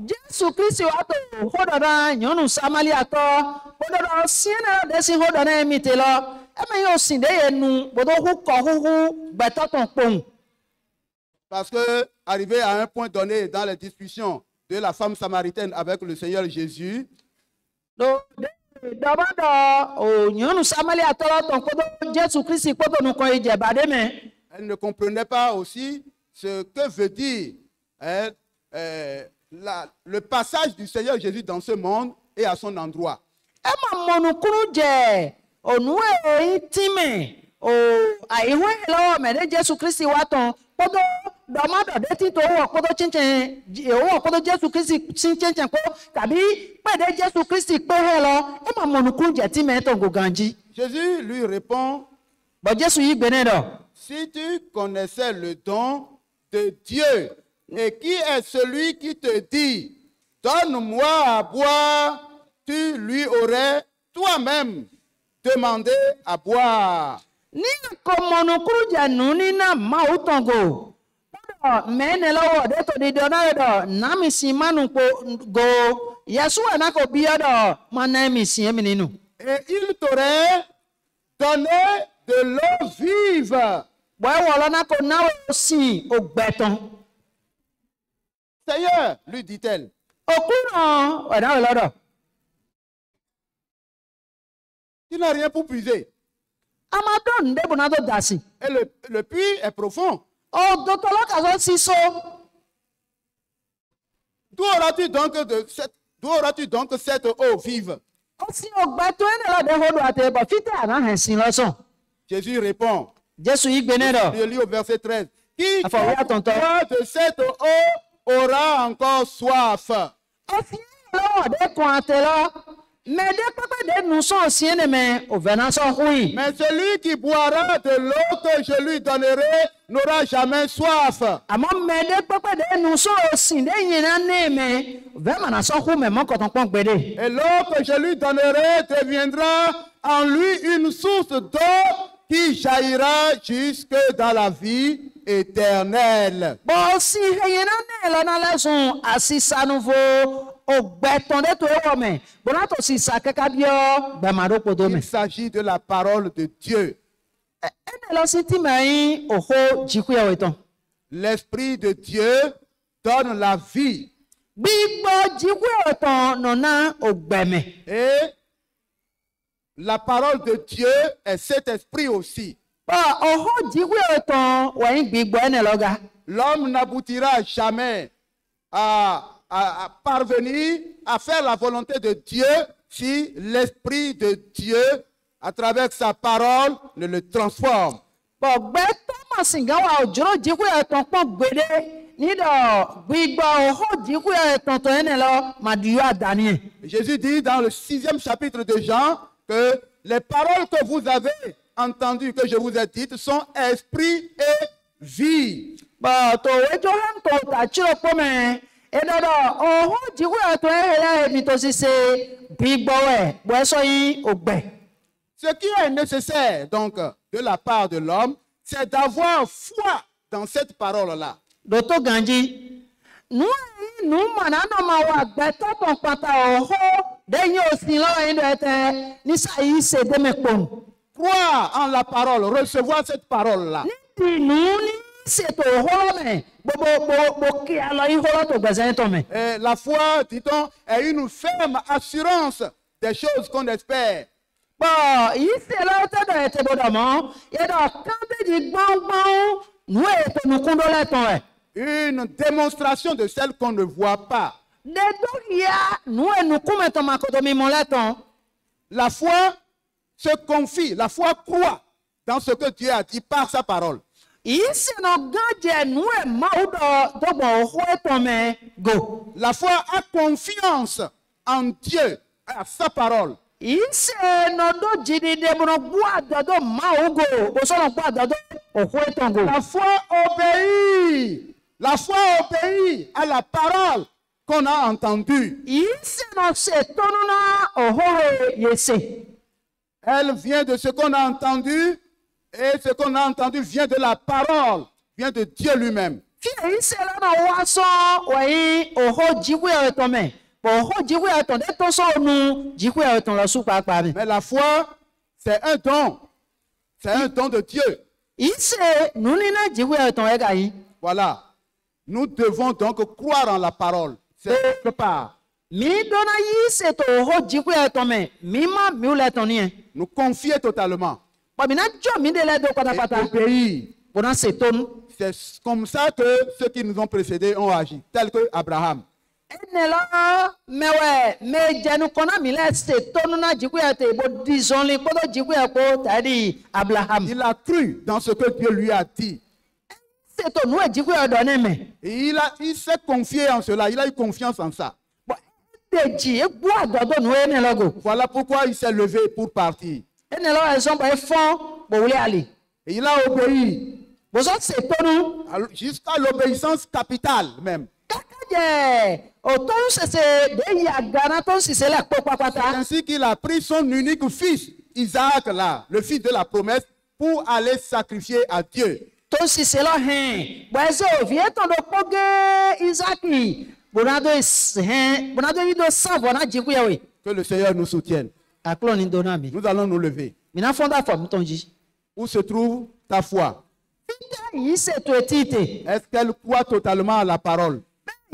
Jésus Christ wato hodara nyonu Samaria to hodara siena desi hodara mitelo eme yo sinde yenu bodo hu betoton pon. Parce que arrivé à un point donné dans les discussions de la femme samaritaine avec le Seigneur Jésus, Do dabada o nyonu Samaria to ton kodo Jésus Christ kodo nu ko ije bade me. elle ne comprenait pas aussi ce que veut dire le passage du Seigneur Jésus dans ce monde et à son endroit. Ema monukuru je onuwe intime o aiwe lo me de Jésus Christ waton kodo domado de ti to wo kodo chinchin wo kodo Jésus Christ chinchin ko tabi pe de Jésus Christ pe he lo ema monukuru je ti me to goganji. Jésus lui répond, Bo Jésus yi gbene do. si tu connaissais le don de Dieu, et qui est celui qui te dit, donne-moi à boire, tu lui aurais toi-même demandé à boire. Ni ko monukuru je nu ni na ma utongo. Me ne lo de to di do na do na mi si manu ko go. Yesu na ko biya do mana mi si emininu. Et il t'aurait donné de l'eau vive. Seigneur, lui dit-elle, tu n'as rien pour puiser. Et le puits est profond. D'où auras-tu donc cette eau vive? Jésus répond, je lis au verset 13, qui boira de cette eau aura encore soif. Mais celui qui boira de l'eau que je lui donnerai n'aura jamais soif. Et l'eau que je lui donnerai deviendra en lui une source d'eau qui jaillira jusque dans la vie éternelle. Il s'agit de la parole de Dieu. L'Esprit de Dieu donne la vie. Et la parole de Dieu est cet esprit aussi. L'homme n'aboutira jamais à parvenir à faire la volonté de Dieu si l'Esprit de Dieu, à travers sa parole, ne le transforme. Jésus dit dans le 6e chapitre de Jean que les paroles que vous avez entendues, que je vous ai dites, sont esprit et vie. Ce qui est nécessaire donc de la part de l'homme, c'est d'avoir foi dans cette parole-là. Croire en la parole, recevoir cette parole-là. Et la foi, dit-on, est une ferme assurance des choses qu'on espère. Bon, ici, là, tu as été bon d'amant. Il y a quand tu dis bon, nous, nous condolons. Une démonstration de celle qu'on ne voit pas. La foi se confie, la foi croit dans ce que Dieu a dit par sa parole. La foi a confiance en Dieu, à sa parole. La foi obéit. La foi obéit à la parole qu'on a entendue. Elle vient de ce qu'on a entendu, et ce qu'on a entendu vient de la parole, vient de Dieu lui-même. Mais la foi, c'est un don. C'est un don de Dieu. Voilà. Nous devons donc croire en la parole. C'est quelque part. Nous confier totalement. Et obéir. C'est comme ça que ceux qui nous ont précédés ont agi, tel que Abraham. Il a cru dans ce que Dieu lui a dit. Et il s'est confié en cela, il a eu confiance en ça. Voilà pourquoi il s'est levé pour partir. Et il a obéi jusqu'à l'obéissance capitale même. C'est ainsi qu'il a pris son unique fils, Isaac, là, le fils de la promesse, pour aller sacrifier à Dieu. Que le Seigneur nous soutienne. Nous allons nous lever. Où se trouve ta foi? Est-ce qu'elle croit totalement à la parole?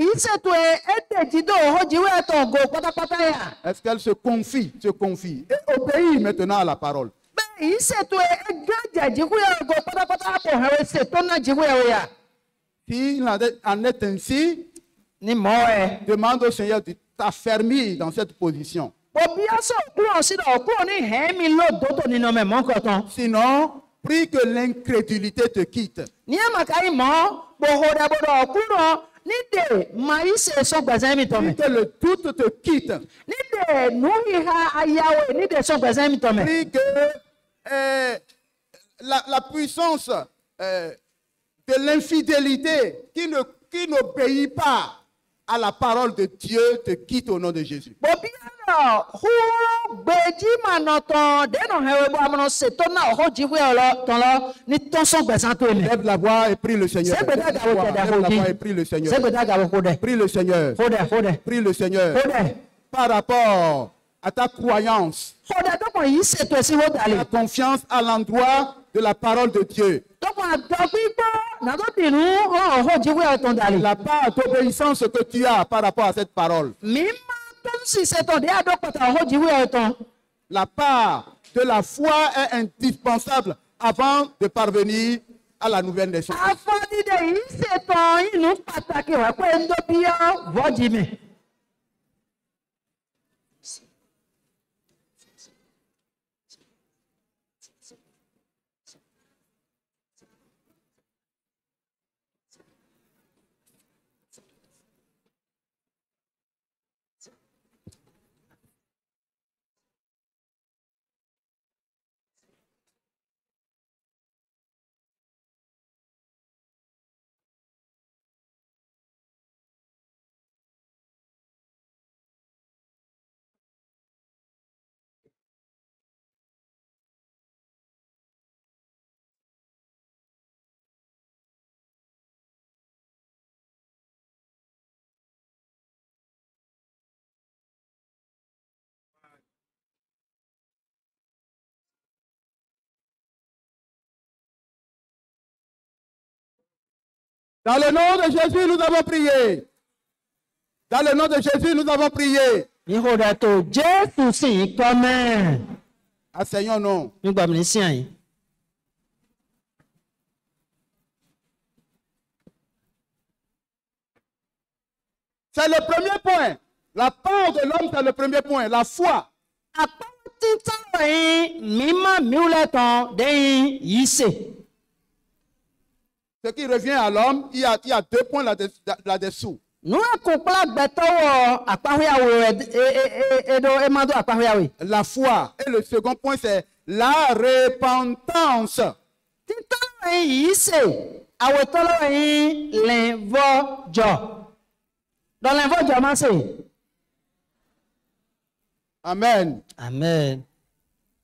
Est-ce qu'elle se confie et obéit maintenant à la parole? S'il en est ainsi, demande au Seigneur de t'affermir dans cette position. Sinon, prie que l'incrédulité te quitte. Prie que le doute te quitte. Prie que la puissance de l'infidélité qui n'obéit pas à la parole de Dieu te quitte au nom de Jésus. Lève la voix et prie le Seigneur. Lève la voix et prie le Seigneur. Prie le Seigneur. Prie le Seigneur. Par rapport à ta croyance, ta confiance à l'endroit de la parole de Dieu. La part d'obéissance que tu as par rapport à cette parole. La part de la foi est indispensable avant de parvenir à la nouvelle naissance. Dans le nom de Jésus, nous avons prié. Dans le nom de Jésus, nous avons prié. Enseignons non. nígbà mi ní sí àyìn. C'est le premier point. La part de l'homme, c'est le premier point. La foi. àpáwọ́ títàn lọ́yìn mímọ́ miwúlẹ̀ tán dẹ́yìn yìí sè. Ce qui revient à l'homme, il y a 2 points là-dessous. nù àkókò gbẹtọwọ àpáwíyàwó ẹdọ ẹmọdọ àpáwíyàwó. La foi. Et le second point, c'est la repentance. títàn lọ́yìn yìí sè àwòtọ́ lọ́yìn lẹ́nvọ́jọ. dans lẹ́nvọ́jọ máa sè. Amen. amen.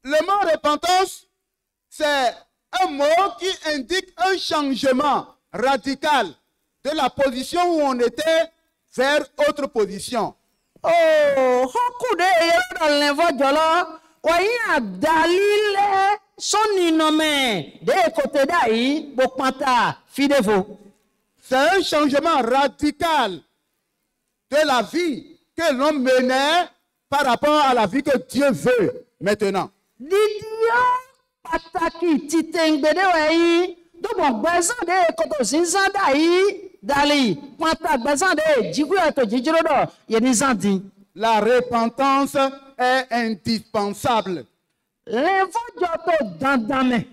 Le mot repentance, c'est un mot qui indique un changement radical de la position où on était vers autre position. Hokude yero lẹ́nvọ́jọ lọ wọ́n àdálílẹ̀ sọ́nìnàmẹ́ dé côté dáyìí bó pátá fídéfo. C'est un changement radical de la vie que l'on menait par rapport à la vie que Dieu veut maintenant. Dídíọ́ pàtàkì títẹ̀ǹgbẹ̀dẹ̀ wẹ̀yìn dọ́gbọ̀n gbẹ̀sán dé kòtò sísan dáyìí dálì pátá gbẹ̀sán dé jíkú ẹ̀tọ́ jíjíròdọ̀ yẹn ní sàǹtì. La repentance est indispensable. Lẹ́nvọ́jọ tó dandan mẹ́.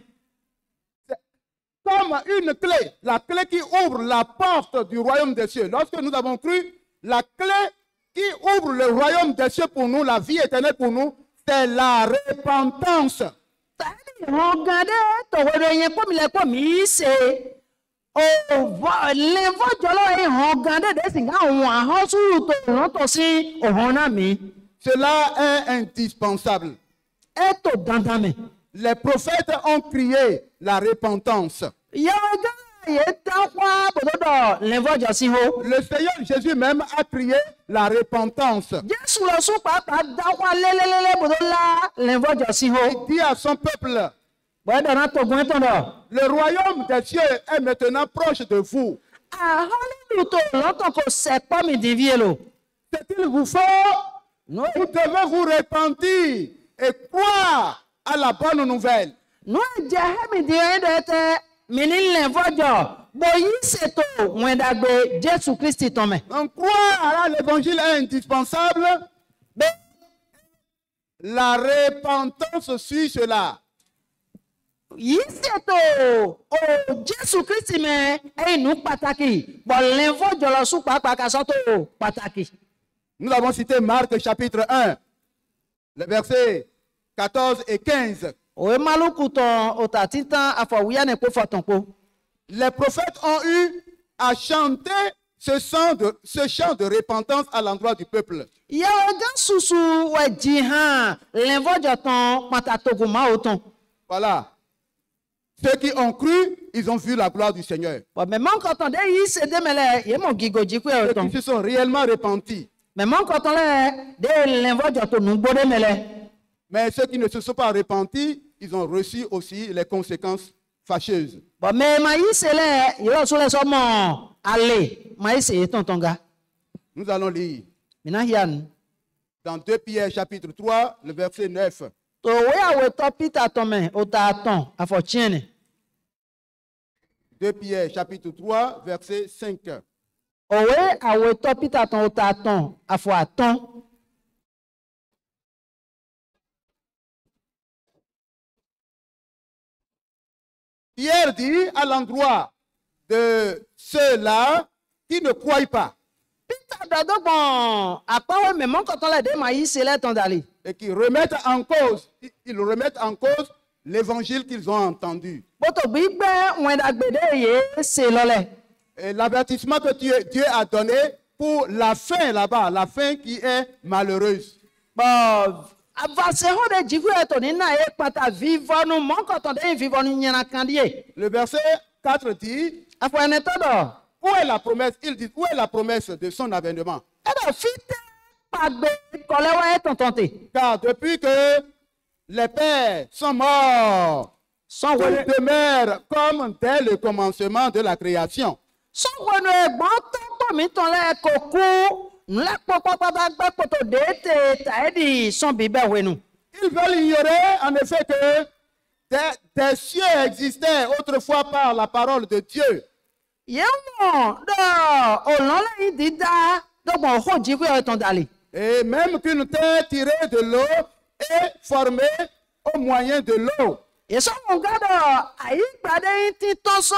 Comme une clé, la clé qui ouvre la porte du royaume des cieux. Lorsque nous avons cru, la clé qui ouvre le royaume des cieux pour nous, la vie éternelle pour nous, c'est la repentance. Tàbí ìhangandé tòwédé yẹn kómìlẹ̀ kómì ṣe lẹ́nvọ́jọ lọ́wọ́ ìhangandé dẹ́sìn ká òun àhọ́sùrù tó rántọ̀ sí òhun náà mi. Cela est indispensable. Ètò dandan mẹ́. Les prophètes ont crié la repentance. Yọ̀ọ́gá yẹ dáwọ́ bòdòdò lẹ́nvọ́jọ sí ho. Le Seigneur Jésus même a crié la repentance. Jésù lọ sún pàápàá dáwọ́ lélẹ́lẹ́lẹ́ bòdòdò lẹ́nvọ́jọ sí ho. Il dit à son peuple, Bọ́dọ̀ náà tó gbọ́n tán dọ̀. le royaume des cieux est maintenant proche de vous. Àhọ́lùdù tó lọ́tọ̀ kò sẹ̀pọ̀ mi dìbí èlò. Ce qu'il vous faut, vous devez vous repentir et croire à la bonne nouvelle. Nù ẹ̀jẹ̀ hẹ́mi di ẹ̀dẹ̀ tẹ mi ní lẹ́nvọ́jọ bó yí ṣètò wẹ̀dàgbé Jésù Kristi tán mẹ́. Donc croire à l'évangile est indispensable. Mais la repentance suit cela. Yí ṣètò Jésù Kristi mẹ́ ẹ̀yìnú pàtàkì bọ̀ lẹ́nvọ́jọ lọ sún pàápàá kásọ́tò pàtàkì. Nous avons cité Marc chapitre 1, les versets 14 et 15. Òwe Málùkù tán òtà títàn àfọ̀wúyá ní kó fọ̀tàn po. Les prophètes ont eu à chanter ce chant de repentance à l'endroit du peuple. Ìyá ọjọ́ ṣùṣù wẹ̀ jì hàn lẹ́nvọ́jọ tán pàtàkì máa ò tán. Voilà. Ceux qui ont cru, ils ont vu la gloire du Seigneur. Bọ̀ mẹ́mọ́ kọ̀tàn dé yìí ṣe dé mẹ́lẹ̀ yé mọ̀ gígò jí pé Ceux ọ̀tàn. qui se sont réellement repentis. Mẹ́mọ́ kọ̀tàn lẹ̀ dé lẹ́nvọ́jọ tó nù gbódé mẹ́lẹ̀. Mais ceux qui ne se sont pas repentis, ils ont reçu aussi les conséquences fâcheuses. Bọ̀ mẹ́mọ́ yìí ṣe lẹ̀ yóò sún lẹ̀ sọ́mọ́ alẹ́ máa yìí ṣe é tọ̀ntọ̀n ga. Nous allons lire Mìíràn yà nù. dans 2 Pierre chapitre 3, le verset 9. Tòwé àwòtọ́ Peter tọ̀mẹ̀ òtà àtàn àfọ̀tíẹ̀nì. 2 Pierre chapitre 3, verset 5. Òwe àwòtọ́ Peter tán òtà àtàn àfọ̀ àtàn. Pierre dit à l'endroit de ceux-là qui ne croient pas Peter dọ̀dọ̀gbọ̀n àpáwọ̀ mẹ́mọ́ kọ̀tàn lẹ̀ dé máa yìí ṣe lẹ́tàn dàlí. et qui remettent en cause, ils remettent en cause l'évangile qu'ils ont entendu. Bótò gbígbẹ́ wọn dàgbèdè yìí ṣe lọ́lẹ̀. Et l'avertissement que Dieu a donné pour la fin là-bas, la fin qui est malheureuse. Bọ̀ àfàṣehó de jìkú ẹ̀tọ́ nínú ayé pátá vivọ́nù mọ́kọ̀tàn dé vivọ́nù yẹn kan díẹ̀. Le verset 4 dit, Àfọ̀ ẹni tọ́dọ̀. où est la promesse? Il dit, où est la promesse de son avènement? Ẹ̀dọ̀ fi tẹ́ pàgbé kọ̀lẹ́wọ́ ẹ̀ tọ̀ntọ̀ntì. Car depuis que les pères sont morts, Sọ̀wọ́ ils demeurent comme dès le commencement de la création. nu ẹ̀gbọ́n tó tọ̀ mí tán lẹ́ kò kú ńlẹ́ pọ́pọ́pọ́pọ́ gbẹ́ kòtò déété tàẹ́dì sàn bíbẹ̀ wẹ̀nu. ils veulent ignorer en effet que des cieux existaient autrefois par la parole de Dieu. Ye mo do olon le dida do bon ho ji ku e ton dali. Et même qu'une terre tirée de l'eau est formée au moyen de l'eau. Ye so mo ga do ayi gbade ti to so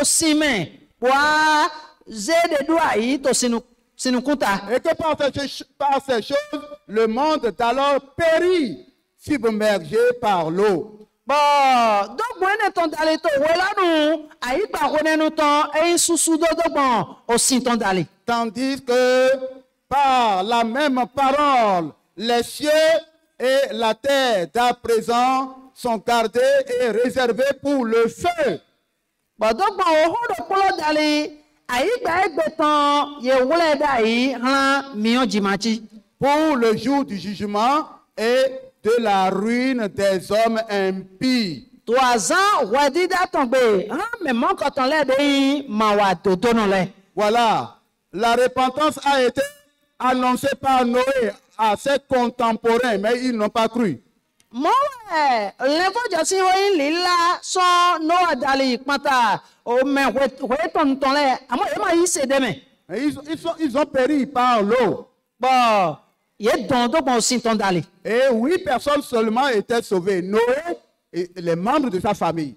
osime wa ze de do ayi to sinu kunta. Et que par ces choses, le monde d'alors périt, submergé par l'eau. Bo dogbo ene ton dali to we lanu ayi gba ko nenu ton e susu do dogbo osin ton dali. Tandis que par la même parole, les cieux et la terre d'à présent sont gardés et réservés pour le feu. Bo dogbo o ho do polo dali ayi gba egbe ton ye wole dai ran miyon jimachi. Pour le jour du jugement et de la ruine des hommes impies. 3 ans wadida tombe ran me mon koton le de ma wa dodo no le. Voilà, la repentance a été annoncée par Noé à ses contemporains, mais ils n'ont pas cru. Mo le fo jo si oyin lila so no adali pata o me we ton le amo e ma yi se de me. Et ils ont péri par l'eau. Bo ye don do bon sin ton dali. Et 8 personnes seulement étaient sauvées. Noé et les membres de sa famille.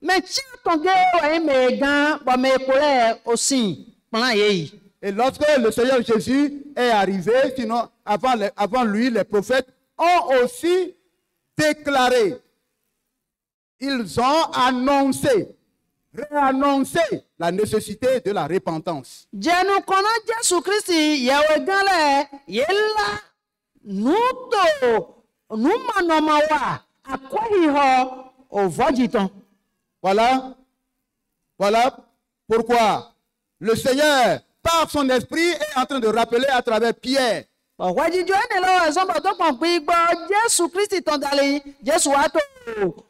Mais ti ton ge o me gan bo me ko le osin plan ye. Et lorsque le Seigneur Jésus est arrivé, sinon avant lui, les prophètes ont aussi déclaré. Ils ont annoncé, réannoncé la nécessité de la repentance. Jenu kono Jesu Christi ye we gan le ye la nu manoma wa akohi ho o vojiton. Voilà pourquoi le Seigneur, par son esprit, est en train de rappeler à travers Pierre. Wajijo ene lo ezombo to pon pe gbo Jesu Christi ton dali Jesu wa to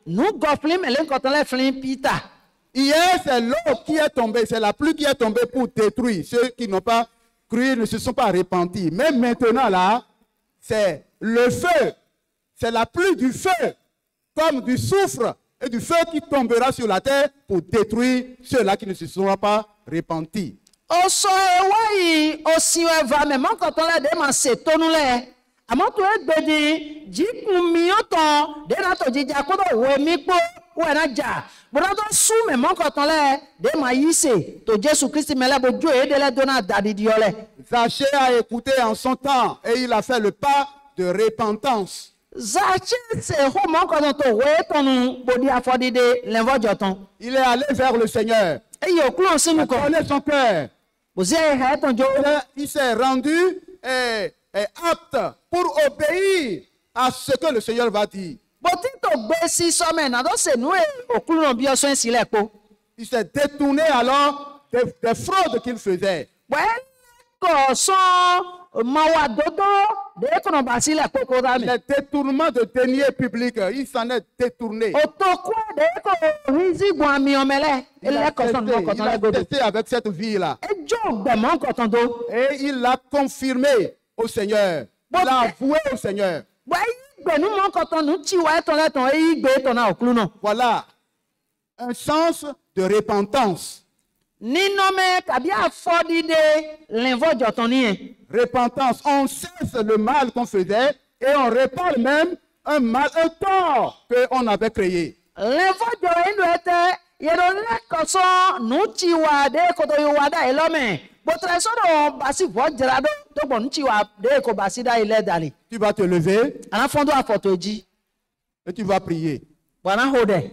nu go flim ele nkotan le flim Peter. Hier, c'est l'eau qui est tombée, c'est la pluie qui est tombée pour détruire. Ceux qui n'ont pas cru ne se sont pas repentis. Mais maintenant, là, c'est le feu. C'est la pluie du feu, comme du soufre et du feu qui tombera sur la terre pour détruire ceux-là qui ne se seront pas repentis. Oso ewayi osiwe va me mon koton le de ma se tonu le. Amo to egbedi jikun mi oton de na to jija ko do we mi po we na ja. Brodo su me mon koton le de ma yise to Jesu Christi me le bojo e de le dona dadi diole. Zachée a écouté en son temps et il a fait le pas de repentance. Zachée se ho mon koton to we tonu bodi afodi de lenvo joton. Il est allé vers le Seigneur. E yo klon Il sinu a ko. donné son cœur. Boze he ton jo. Il s'est rendu apte pour obéir à ce que le Seigneur va dire. Boti to gbe si so me na do se nu e okulun bi oso sile po. Il s'est détourné alors des fraudes qu'il faisait. Well, ko so mawa dodo de kono basile po ko da me. Les détournements de deniers publics, il s'en est détourné. Otokwa de ko hizi gbo ami omele. Il Ele ko so no ko ton le a godo. testé avec cette vie-là. E jo gbe mon ko ton do. Et il l'a confirmé au Seigneur. Il l'a avoué au Seigneur. Well, gbe nu mon ko ton nu ti wa ton le ton e gbe ton na okulu no. Voilà un sens de repentance. Nino me kabi afodi de lenvo joton ni en. Repentance, on cesse le mal qu'on faisait et on répare même un tort qu'on avait créé. Lenvo jo enu ete yero le ko so nu ti wa de ko to yo wa da e lo me. Botre so do basi vo jera do bo nu ti wa de ko basi da ile dali. Tu vas te lever Ana fondo afoto ji. et tu vas prier. Bwana hode.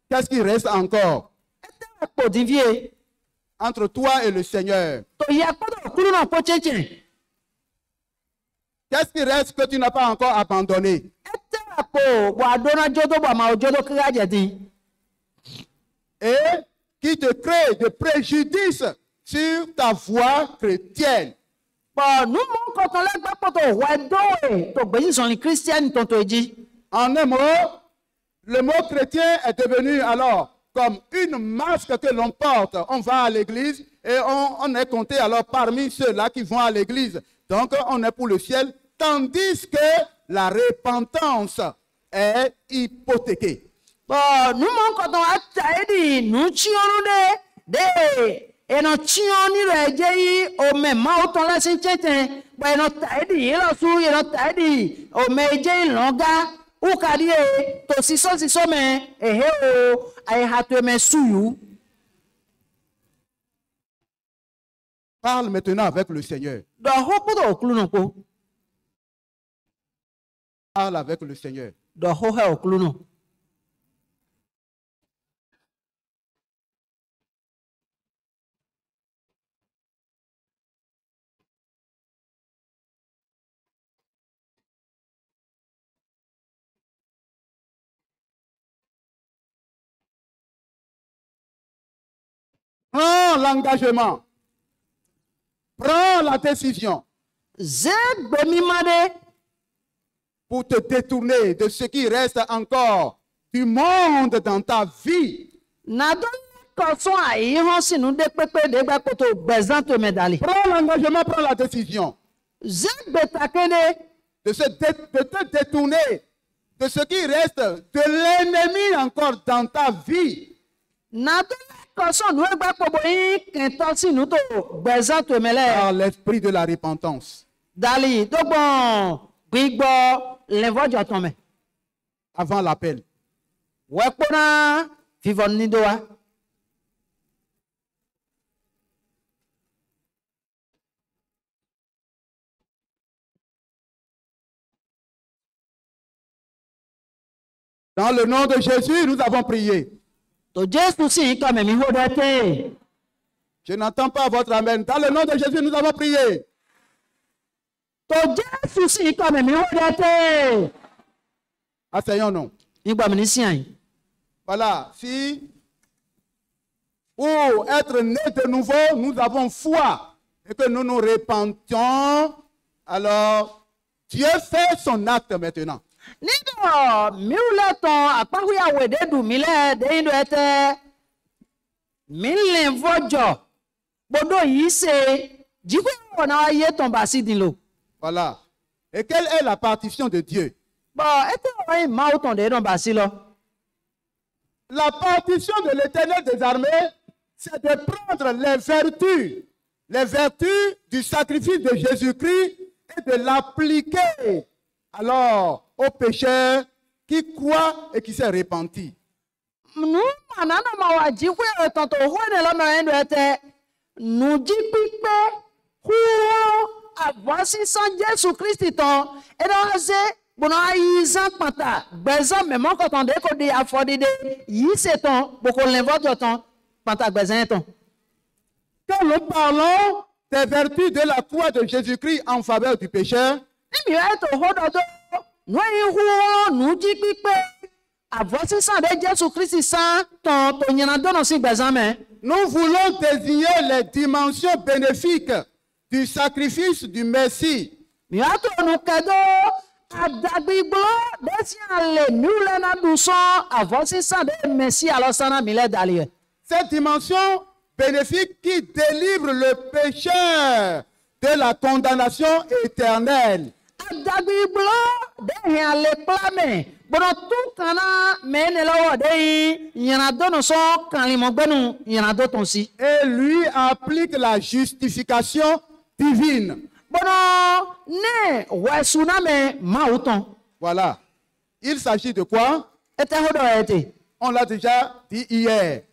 Qu'est-ce qui reste encore Ete po divie. entre toi et le Seigneur? To ya ko do kulu na po chenchen. Qu'est-ce qui reste que tu n'as pas encore abandonné? Ete po bo adona jodo bo ma ojodo kira jedin. Et qui te crée de préjudice sur ta voie chrétienne. Bo nu mo ko ton le gbe po to wa do e to gbe yin son ni Christian ton to ji. En un mot, le mot chrétien est devenu alors comme une masque que l'on porte. On va à l'église et on est compté alors parmi ceux-là qui vont à l'église. Donc on est pour le ciel. Tandis que la repentance est hypothéquée. Bon, nous manquons à tailler, nous tuons des et nous tuons ni les au même autant la Saint-Tien, ben nous tailler, et la souille, nous tailler, au médias longa, ou carrière, to si mais, et héros, aïe hâte mes souillou. Parle maintenant avec le Seigneur. Dans au clou non po. Parle avec le Seigneur. Dans au clou non. Prends l'engagement. Prends la décision pour te détourner de ce qui reste encore du monde dans ta vie. Prends l'engagement, prends la décision de te détourner de ce qui reste de l'ennemi encore dans ta vie. Par l'esprit de la repentance. Avant l'appel. Dans le nom de Jésus, nous avons prié. Je n'entends pas votre amen. Dans le nom de Jésus, nous avons prié. Asseyons-nous. Voilà. Si pour être né de nouveau, nous avons foi et que nous nous repentions, alors Dieu fait son acte maintenant. Voilà. Et quelle est la partition de Dieu? La partition de l'Éternel des armées, c'est de prendre les vertus du sacrifice de Jésus-Christ et de l'appliquer alors aux pécheurs qui croient et qui s'est repenti. Quand nous parlons des vertus de la croix de Jésus-Christ en faveur du pécheur, nous voulons désigner les dimensions bénéfiques du sacrifice du Messie. Cette dimension bénéfique qui délivre le pécheur de la condamnation éternelle. Et lui applique la justification divine. Voilà. Il s'agit de quoi? On l'a déjà dit hier.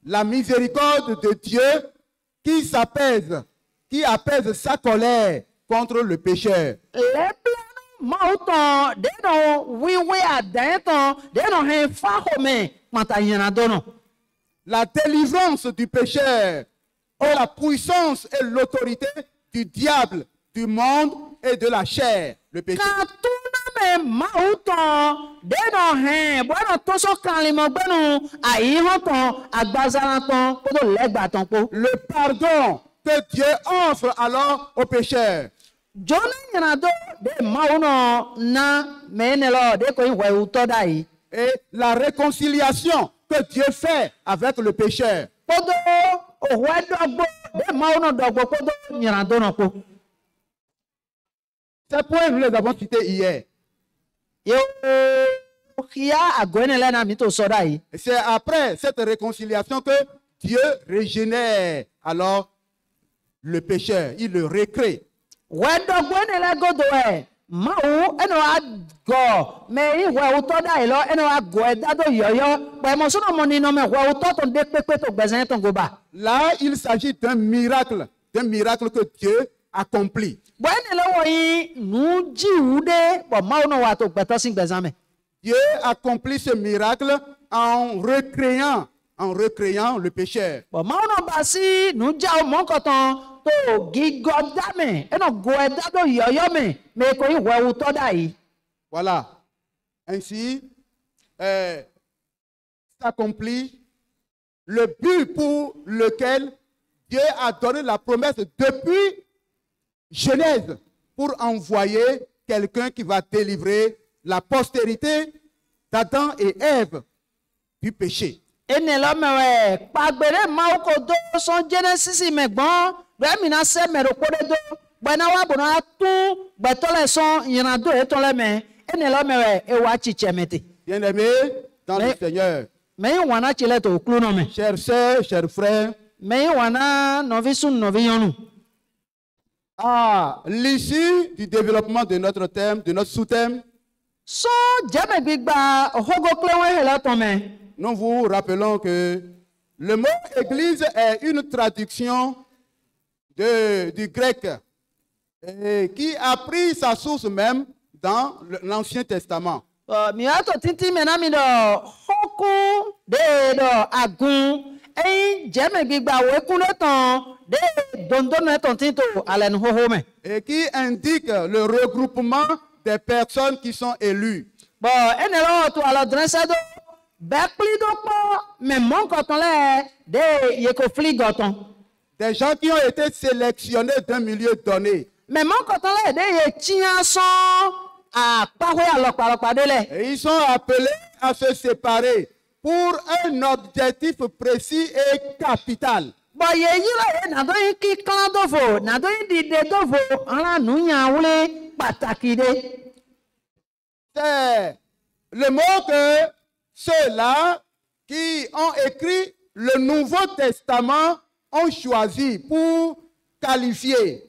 La miséricorde de Dieu qui apaise sa colère contre le pécheur. La délivrance du pécheur et la puissance et l'autorité du diable, du monde et de la chair, le péché. Le pardon que Dieu offre alors aux pécheurs. Et la réconciliation que Dieu fait avec le pécheur. Ces points, nous les avons cités hier. Yo kia agwene le na mi to so dai. Et c'est après cette réconciliation que Dieu régénère alors le pécheur, il le recrée. Wedo gwene le godo e. Mau eno ago me I we uto dai lo eno ago e dado yoyo pe mo so no moni no me we uto ton de pepe to gbezin ton go ba. Là, il s'agit d'un miracle que Dieu accomplit. Gwene le wo yi nu ji ude bo mau no wa to gbeto sin gbezin me. Dieu accomplit ce miracle en recréant le pécheur. Bo mau no ba si nu ja o mo koton to gigo dame eno go e dado yoyo me ko yi we uto dai. Voilà. Ainsi, s'accomplit le but pour lequel Dieu a donné la promesse depuis Genèse pour envoyer quelqu'un qui va délivrer la postérité d'Adam et Ève du péché. Ene lo mewe pagbere ma ko do son Genesis me gbon be mi na se me ro ko de do gbena wa bona tu gbeto le son yana do e to le me ene lo mewe e wa chichemete. Bien-aimés dans le Seigneur, Me yi wana chile to klu no me chers sœurs, chers frères, me yi wana novi sun novi yonu. à l'issue du développement de notre thème, de notre sous-thème, So jeme gbigba hogo klewe hele to me. nous vous rappelons que le mot église est une traduction du grec qui a pris sa source même dans l'Ancien Testament. Mi ato tinti me na mi do hoku de do agun jeme gbigba we kun le ton de dondo no ton tinto alen hoho me. Et qui indique le regroupement des personnes qui sont élues. Bon, ene lo to alo drense do be pli do po me mon koton le de ye ko fli goton. Des gens qui ont été sélectionnés d'un milieu donné. Me mon koton le de ye tian son a pawe alokpa de le. Et ils sont appelés à se séparer pour un objectif précis et capital. Bon, ye yi la na do yi ki klan do fo, na do yi di de do fo, ala nu nya wule pataki de. C'est le mot que ceux-là qui ont écrit le Nouveau Testament ont choisi pour qualifier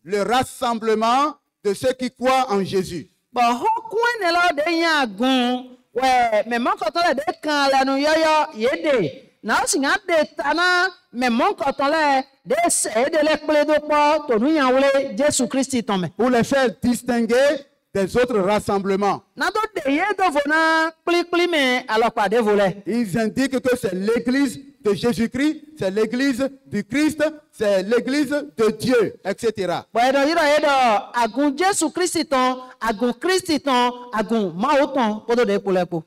le rassemblement de ceux qui croient en Jésus. Bon, hoku ene lo de nya gun, we me mon koton le de kan la nu yoyo ye de. Na o singa de tana me mon koton le de se de le ple do po to nu nya wule Jésus Christ ton me. Pour les faire distinguer des autres rassemblements. Na do de ye do vona pli me alokpa de vole. Ils indiquent que c'est l'église de Jésus-Christ, c'est l'église du Christ, c'est l'église de Dieu, etc. Bueno, yiro edo agun Jésus Christ ton, agun Christ ton, agun Mao ton podo de pulepo.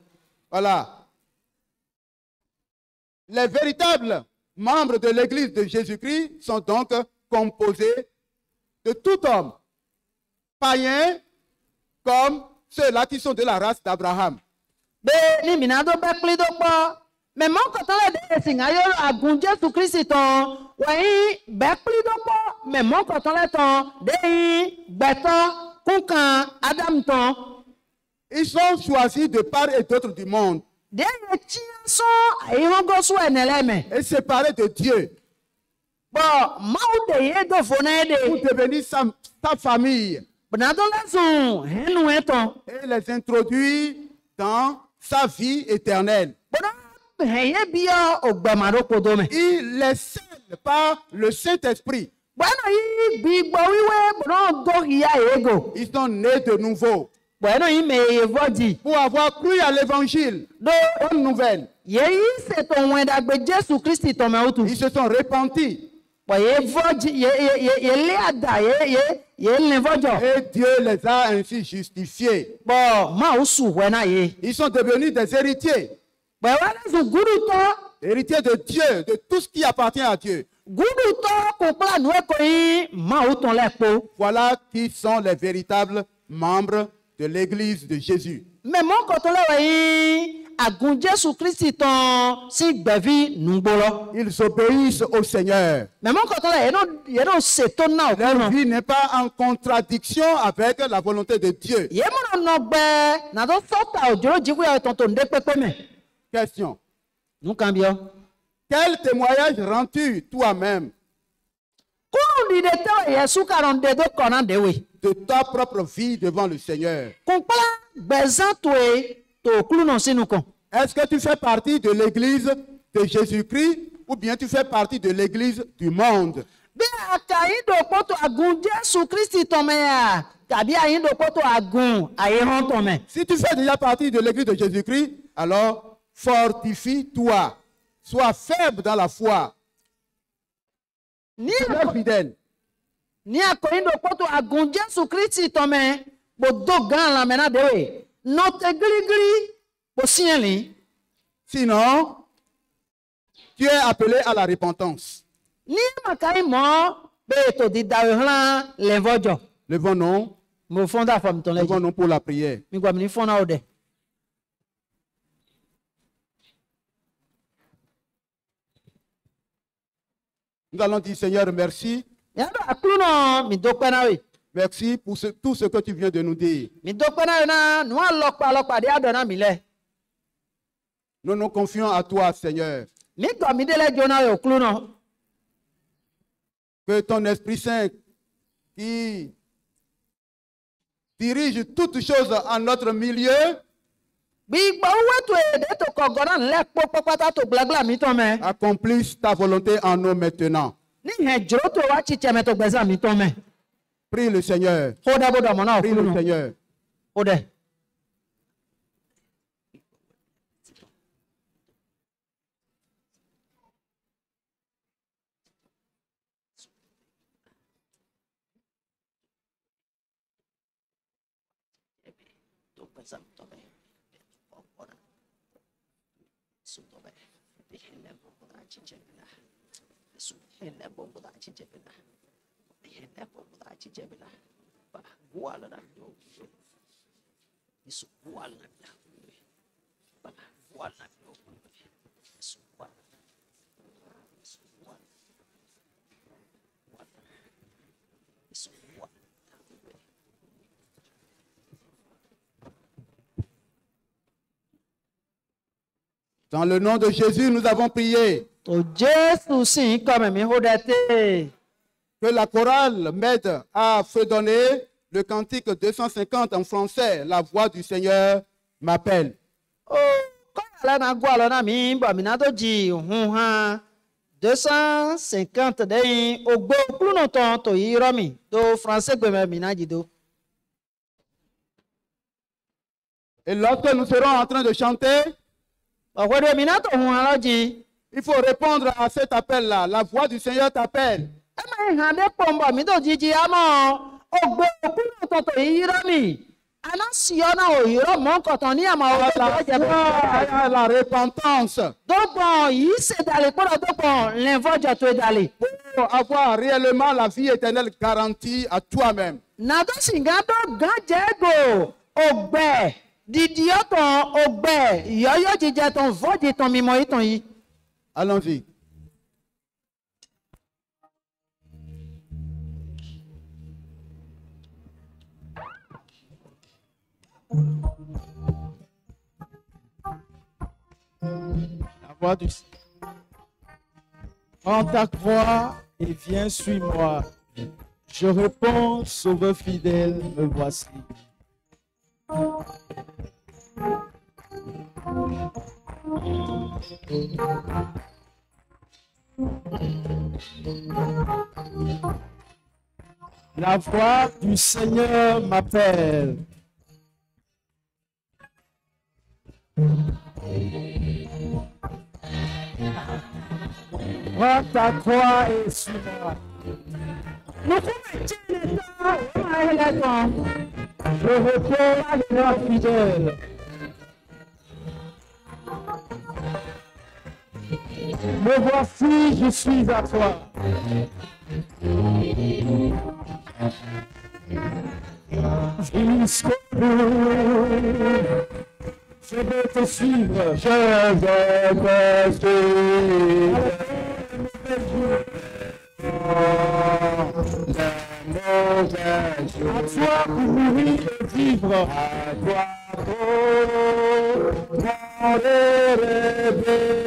Voilà. Les véritables membres de l'église de Jésus-Christ sont donc composés de tout homme, païen comme ceux-là qui sont de la race d'Abraham. Be ni minado be pli do po. Me mon koton le de singa yo agun Jésus Christ ton, we be pli do po, me mon koton le ton de beto kunkan Adam ton. Ils sont choisis de part et d'autre du monde De ye tia so ayi hongo so enele me. et séparés de Dieu Bo Mao de ye do fona pour de. devenir sa famille Bonado le son henu eton. et les introduire dans sa vie éternelle. Bono heye bio ogbamaro kodo me. Il les scelle par le Saint-Esprit. Bueno yi gbigbo wiwe bono do hiya ego. Ils sont nés de nouveau Bueno yi me evodi. pour avoir cru à l'évangile, Do bonne nouvelle. ye yi se ton wenda gbe Jésus Christ ton me utu. Ils se sont repentis Bo ye vodi ye le ada ye le vojo. et Dieu les a ainsi justifiés. Bo ma usu wena ye. Ils sont devenus des héritiers, Bo wala su guru to héritiers de Dieu, de tout ce qui appartient à Dieu. guru to ko pla nu ko yi ma uton le po. Voilà qui sont les véritables membres de l'église de Jésus. Me mon koton le yi agun Jésù Kristi tán sí gbẹ̀bí nùgbò lọ. Ils obéissent au Seigneur. Mais mon côté là, il y a ṣètò náà Leur òkúrò. vie n'est pas en contradiction avec la volonté de Dieu. Yé mo nọ gbẹ nàdó sọ́tà òjòrò jíkú yà tọ̀ntọ̀ ndé pépé mẹ́. Question. Nùkàn bí ọ. Quel témoignage rends-tu toi-même Kúrò ní de tẹ́wọ̀ yẹ súkàrọ̀ ndé tó kọ̀ náà déwé. de ta propre vie devant le Seigneur? Kùnkpá gbẹ̀zán tó e tó òkúrò náà sínú kan. Est-ce que tu fais partie de l'église de Jésus-Christ ou bien tu fais partie de l'église du monde? Bí àkàyíndò pọ́tò àgùn Jésù Kristi tọ̀mẹ̀ yà tàbí àyíndò pọ́tò àgùn àyèhàn tọ̀mẹ̀. Si tu fais déjà partie de l'église de Jésus-Christ, alors fortifie-toi. Sois faible dans la foi. Ní Sois fidèle. ní àkàyíndò pọ́tò àgùn Jésù Kristi tọ̀mẹ̀ gbòdó gan lamẹ́nà déwé. Nọ̀tẹ̀ gírígírí bó síyẹn lì. Sinon, tu es appelé à la repentance. Ní màkàí mọ́ bẹ́ẹ̀ tó di dàwé hàn lẹ́nvọ́jọ́. Levons-nous, Mo fọ́n dà fọ́ mi tán lẹ́jọ́. levons-nous pour la prière. Mi gbọ́ mi ní fọ́n náà ó dẹ̀. Nous allons dire, Seigneur, merci. Yàtọ̀ àkúrò náà mi dópẹ́ náà wè. Merci pour tout ce que tu viens de nous dire. Mi dópẹ́ náà wè náà nù alọ́pàdé àdọ̀ náà mi lẹ̀. Nous nous confions à toi, Seigneur. Mi gbọ́ mi délẹ̀ jó náà wè òkúrò náà. Que ton Esprit Saint qui dirige toutes choses en notre milieu Gbígbọ́ owó ètò èdè tó kọ̀gọ́ náà ńlẹ̀ pópó pátá tó gbàgbà mi tán mẹ́. accomplisse ta volonté en nous maintenant. Ní ìhẹ̀ jòrò tó wá títẹ̀ mẹ́ tó gbẹ̀sà mi tán mẹ́. Prie le Seigneur. Kó dẹ́ bó dọ̀mọ́ náà Prie òkúrò le náà. Seigneur. Kó dẹ́. Dans le nom de Jésus, nous avons prié. Tó Jésù sì ń kọ́ mẹ̀mí hó dẹ́ tẹ́. Que la chorale m'aide à fredonner le cantique 250 en français. La voix du Seigneur m'appelle. Ó kọ́yà lẹ́nà gbọ́ àlọ́ náà mi ń bọ̀ mí náà tó jì hùn hàn 250 dẹ́yìn ògbó kúrò tán tó yí rọ́mì tó français gbẹ̀mẹ̀ mí náà jìdó. Et lorsque nous serons en train de chanter, Ọ̀pọ̀dọ̀ mi náà tó hùn hàn lọ́jì. il faut répondre à cet appel-là. La voix du Seigneur t'appelle. Ẹ máa ń hàn dé pọ̀ ń bọ̀ mí tó jíjí àmọ́ ògbó kúrò tán tó yí rọ́mì. Anásìọ́ náà ò yí rọ́ mọ́ kọ̀tàn ní àmọ́ À ọ̀gbẹ́ la ọ̀jẹ̀ foi bọ̀. et à la repentance. Dọ́gbọ̀n yìí ṣèdálẹ̀ pọ̀lọ̀ dọ́gbọ̀n lẹ́nfọ́jọ́ tó dálẹ̀. Pour avoir réellement la vie éternelle garantie à toi-même. Nàdó sìngá tó gán jẹ́gò ògbẹ́ dìdí ọ̀tàn ògbẹ́ ìyọ́yọ́ jíjẹ tán vọ́jì tán mímọ́ ìtàn yìí. Allons-y. La voix du Prends ta croix et viens, suis-moi. Je réponds, sauveur fidèle, me voici. La voix du Seigneur m'appelle. Prends ta croix et suis-moi. Je réponds à l'heure fidèle. Me voici, je suis à toi. Jusqu'au bout, Je vais te suivre. Je vais te suivre. À toi pour mourir et vivre. À toi pour mourir et vivre.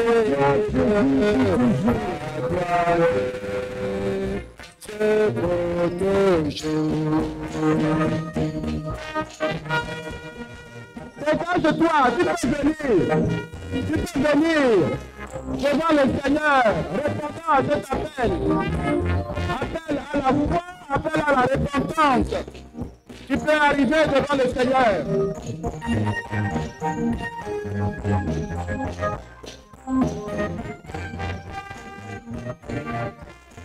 C'est pour toujours. Dégage-toi, tu peux venir. Tu peux venir devant le Seigneur, répondant à cet appel. Appel à la foi, appel à la repentance. Tu peux arriver devant le Seigneur.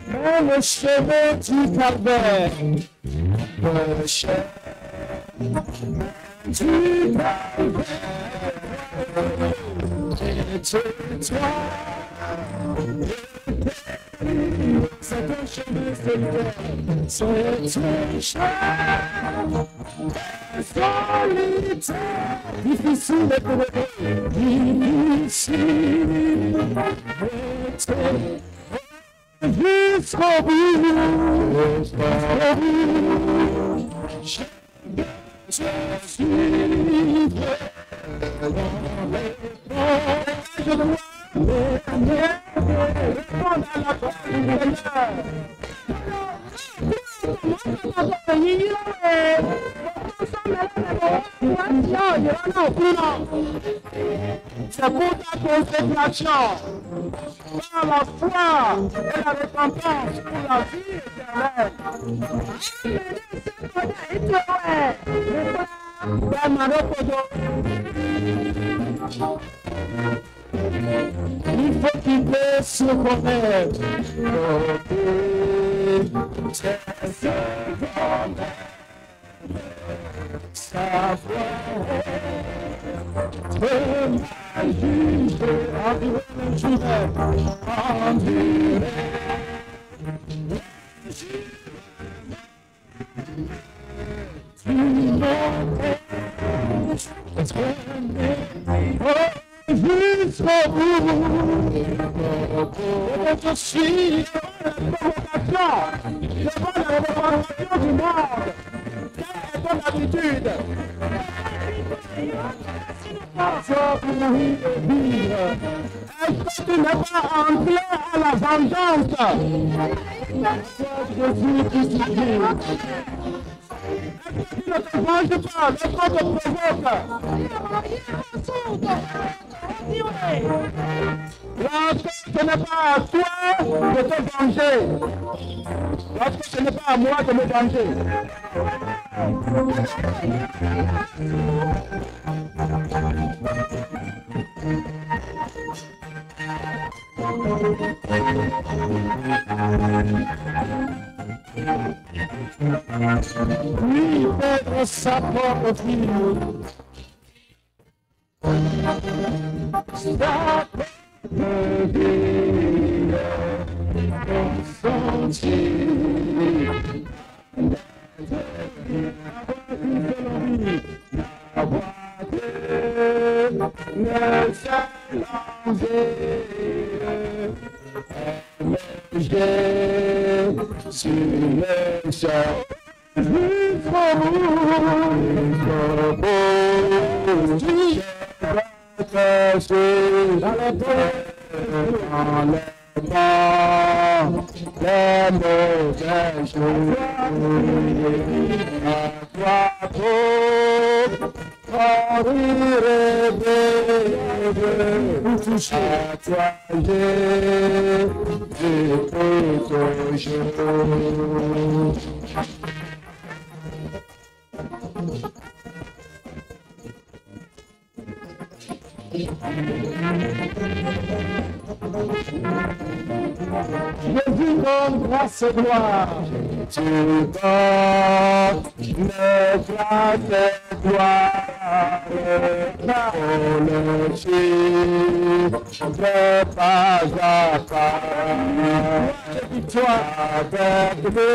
Mais le chemin du calvaire, Le chemin du calvaire, c'est toi. C'est un chemin solitaire, c'est un chemin solitaire, difficile de trouver, difficile de trouver. Jusqu'au bout, je vais te suivre dans les bras. Je dois répondre à la parole du Seigneur. C'est pour ta consécration, par la foi et la repentance pour la vie éternelle. Il faut qu'il puisse se connaître. Savoir te juger, endurer le jugement, endurer le jugement, jusqu'au bout. Je suis devant la provocation du monde. Quelle est ton attitude? Est-ce que tu n'es pas enclin à la vengeance? Jésus qui dit. Est-ce que tu ne te venges pas lorsqu'on te provoque? Lorsque ce n'est pas à toi de te venger, lorsque ce n'est pas à moi de me venger. Lui perdre sa propre fille. Sa propre vie, consentir. Jésus donne grâce et gloire. Tu donnes grâce et gloire. On le suit de pas à pas. Victoire avec lui,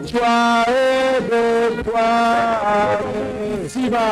joie et victoire. Si va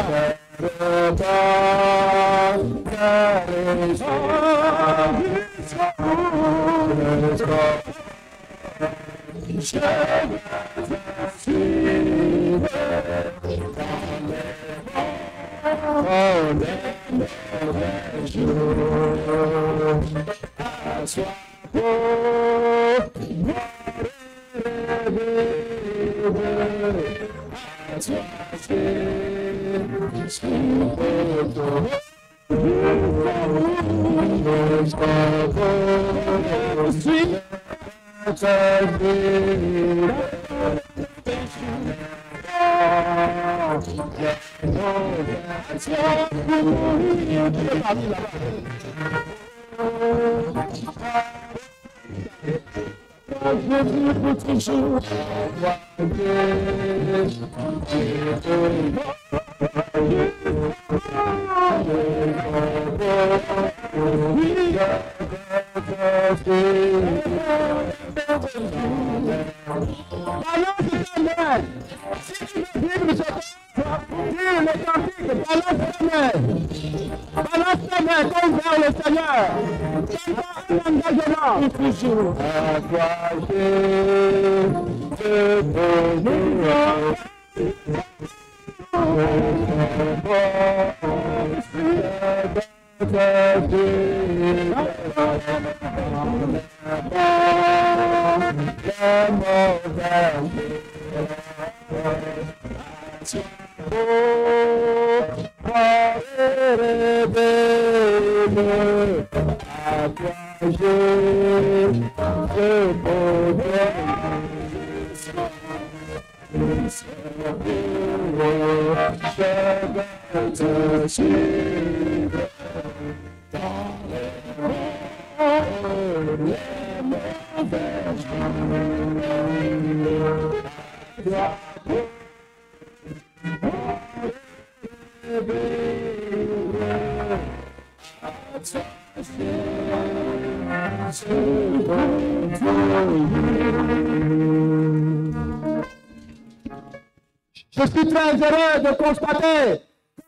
Je suis très heureux de constater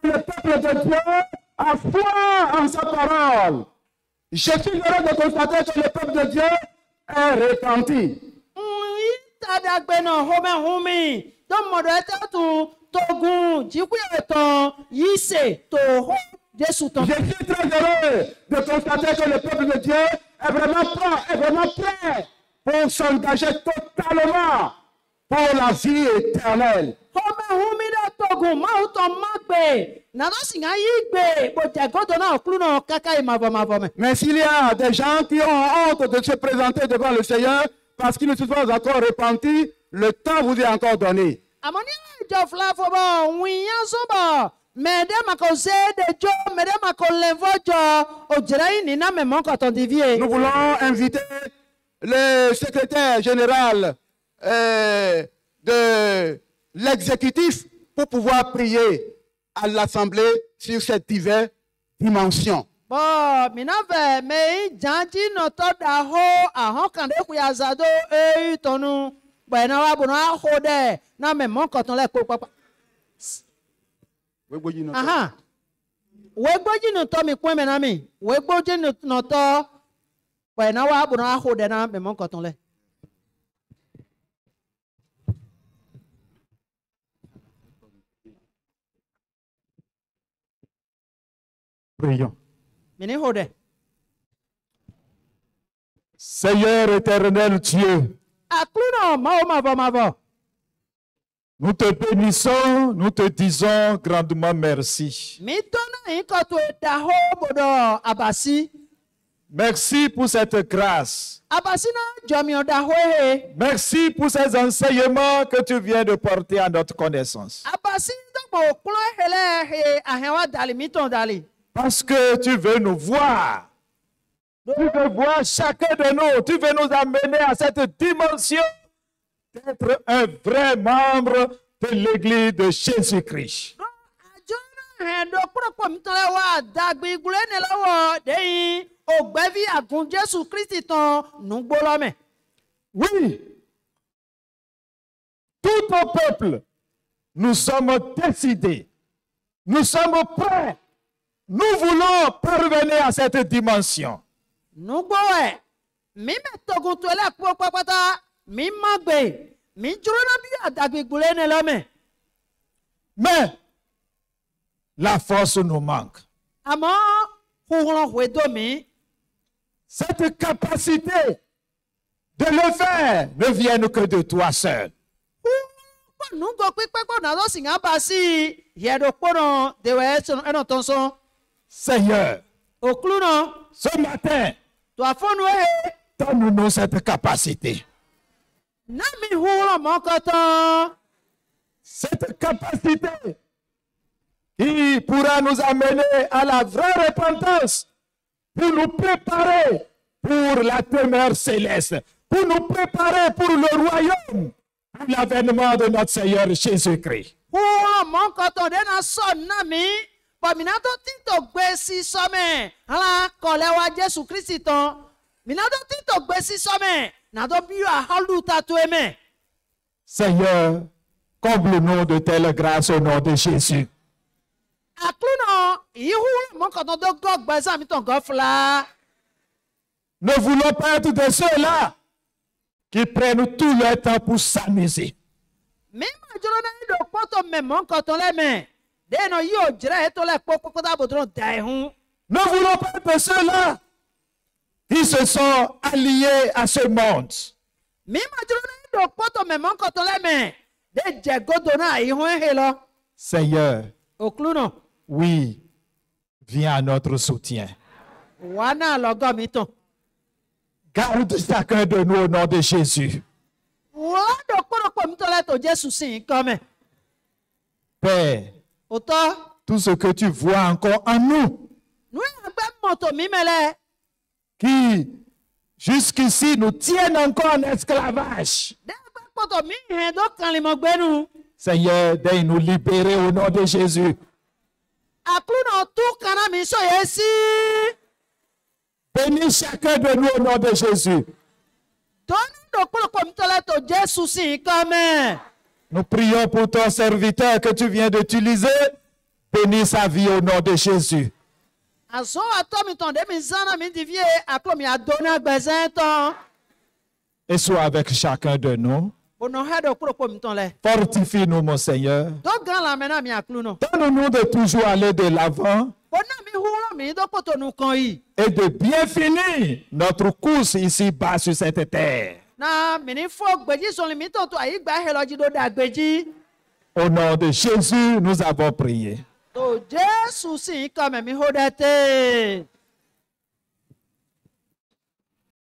que le peuple de Dieu a foi en sa parole. Je suis heureux de constater que le peuple de Dieu est repenti. Je suis très heureux de constater que le peuple de Dieu est vraiment prêt pour s'engager totalement pour la vie éternelle. Mais s'il y a des gens qui ont honte de se présenter devant le Seigneur parce qu'ils ne se sont pas encore repentis, le temps vous est encore donné. Nous voulons inviter le secrétaire général de l'exécutif pour pouvoir prier à l'Assemblée sur ces diverses dimensions. Prions. Seigneur éternel Dieu, nous te bénissons, nous te disons grandement merci. Merci pour cette grâce. Merci pour ces enseignements que tu viens de porter à notre connaissance. Parce que tu veux nous voir. Tu veux voir chacun de nous. Tu veux nous amener à cette dimension d'être un vrai membre de l'Église de Jésus-Christ. Oui, tout au peuple, nous sommes décidés Nous sommes prêts. Nous voulons parvenir à cette dimension. Nugbo ẹ, mi mẹtogun tó lẹ kpọ pápátá, mi má gbé, mi dúró náà bí àdàgbègbè ní lọ́mẹ̀. Mais la force nous manque. Àmọ́ huhun hùwẹ́dọ́ mi, Cette capacité de le faire ne vient que de toi seul. huhun nugo pípẹ́ gbọ́dọ̀ lọ sí ń bá sí yẹ̀dọ̀ kpọ́nà dèwẹ̀ ẹ̀nà tó ń sọ. Seigneur, Òkúlù náà, ce matin, tó àfọ́nù ẹ̀, donne-nous cette capacité. náà mi huhun mọ́ kọ́tán. Cette capacité qui pourra nous amener à la vraie repentance pour nous préparer pour la demeure céleste, pour nous préparer pour le royaume, pour l'avènement de notre Seigneur Jésus-Christ. Huhun mọ́ kọ́tán dẹ́nà sọ náà mi, bọ̀mìnà tó ti tó gbé sí sọ́mẹ̀, hàn kọ́lẹ́ wa Jésù Kristi tán. Mìnà tó ti tó gbé sí sọ́mẹ̀, nà tó bí àhálù tatu ẹ̀mẹ̀. Seigneur, comble-nous de telle grâce au nom de Jésus. Àkúnà ìhùn mọ́ kọ́tán tó gọ́ gbẹ́sẹ̀ mi tán gọ́ fúlá. Ne voulons pas être de ceux-là qui prennent tout leur temps pour s'amuser. Mi ma jọrọ náà ìdò pọ́tò mẹ́mọ́ kọ́tán lẹ́mẹ̀. Dẹ́nà yóò jẹ́rẹ́ ètò lẹ́pọ̀ pọ́pọ́tà bòtò dà ẹ̀hún. Ne voulons pas être de ceux-là qui se sont alliés à ce monde. Mi ma jọrọ náà ìdò pọ́tò mẹ́mọ́ kọ́tán lẹ́mẹ̀. Dẹ́ jẹ́ gòdò náà ìhun ẹ̀hẹ́ lọ. Seigneur, Òkúlù náà, oui, viens à notre soutien. wà náà lọ́gọ́ mi tán. Garde chacun de nous au nom de Jésus. Wọ́n dò kpọ́dọ̀kpọ̀ mi tọ́lẹ̀ tó Jésù sí i kọ́ mẹ́. Père, Òtọ́, tout ce que tu vois encore en nous, nù ẹ̀gbẹ́ mọ̀tò mi mẹ́lẹ̀. qui jusqu'ici nous tiennent encore en esclavage. Dẹ́gbẹ́ pọ̀tò mi hẹ̀ dó kànlìmọ̀ gbẹ́nu. Seigneur, daigne nous libérer au nom de Jésus. Àkúlù náà tú kaná mi sọ yẹ sí. Bénis chacun de nous au nom de Jésus. Tó ní dò kpọ́dọ̀kpọ̀ mi tọ́lẹ̀ tó Jésù sí i kọ́ mẹ́. Nous prions pour ton serviteur que tu viens d'utiliser. Bénis sa vie au nom de Jésus. Àzọ́ àtọ́ mi tàn dé mi zánà mi di fíye àkúlù mi àdóná gbẹ̀sẹ̀ tán. Et sois avec chacun de nous. Ònà hẹ́ dò kpọ́dọ̀kpọ̀ mi tàn lẹ̀. Fortifie-nous, mon Seigneur. Tó gan la mẹ́ náà mi àkúlù náà. Donne-nous de toujours aller de l'avant Ònà mi húrọ̀ mi dó pọ̀tò nù kan yìí. et de bien finir notre course ici-bas sur cette terre. Na mi ní fọ́ gbèjì sọ̀rọ̀ mi tàn tó àyè gbà hẹ́ lọ́jì dó dà gbèjì. Au nom de Jésus, nous avons prié. Tó Jésù sí i kọ́ mẹ́ mi hó dẹ́ tẹ́.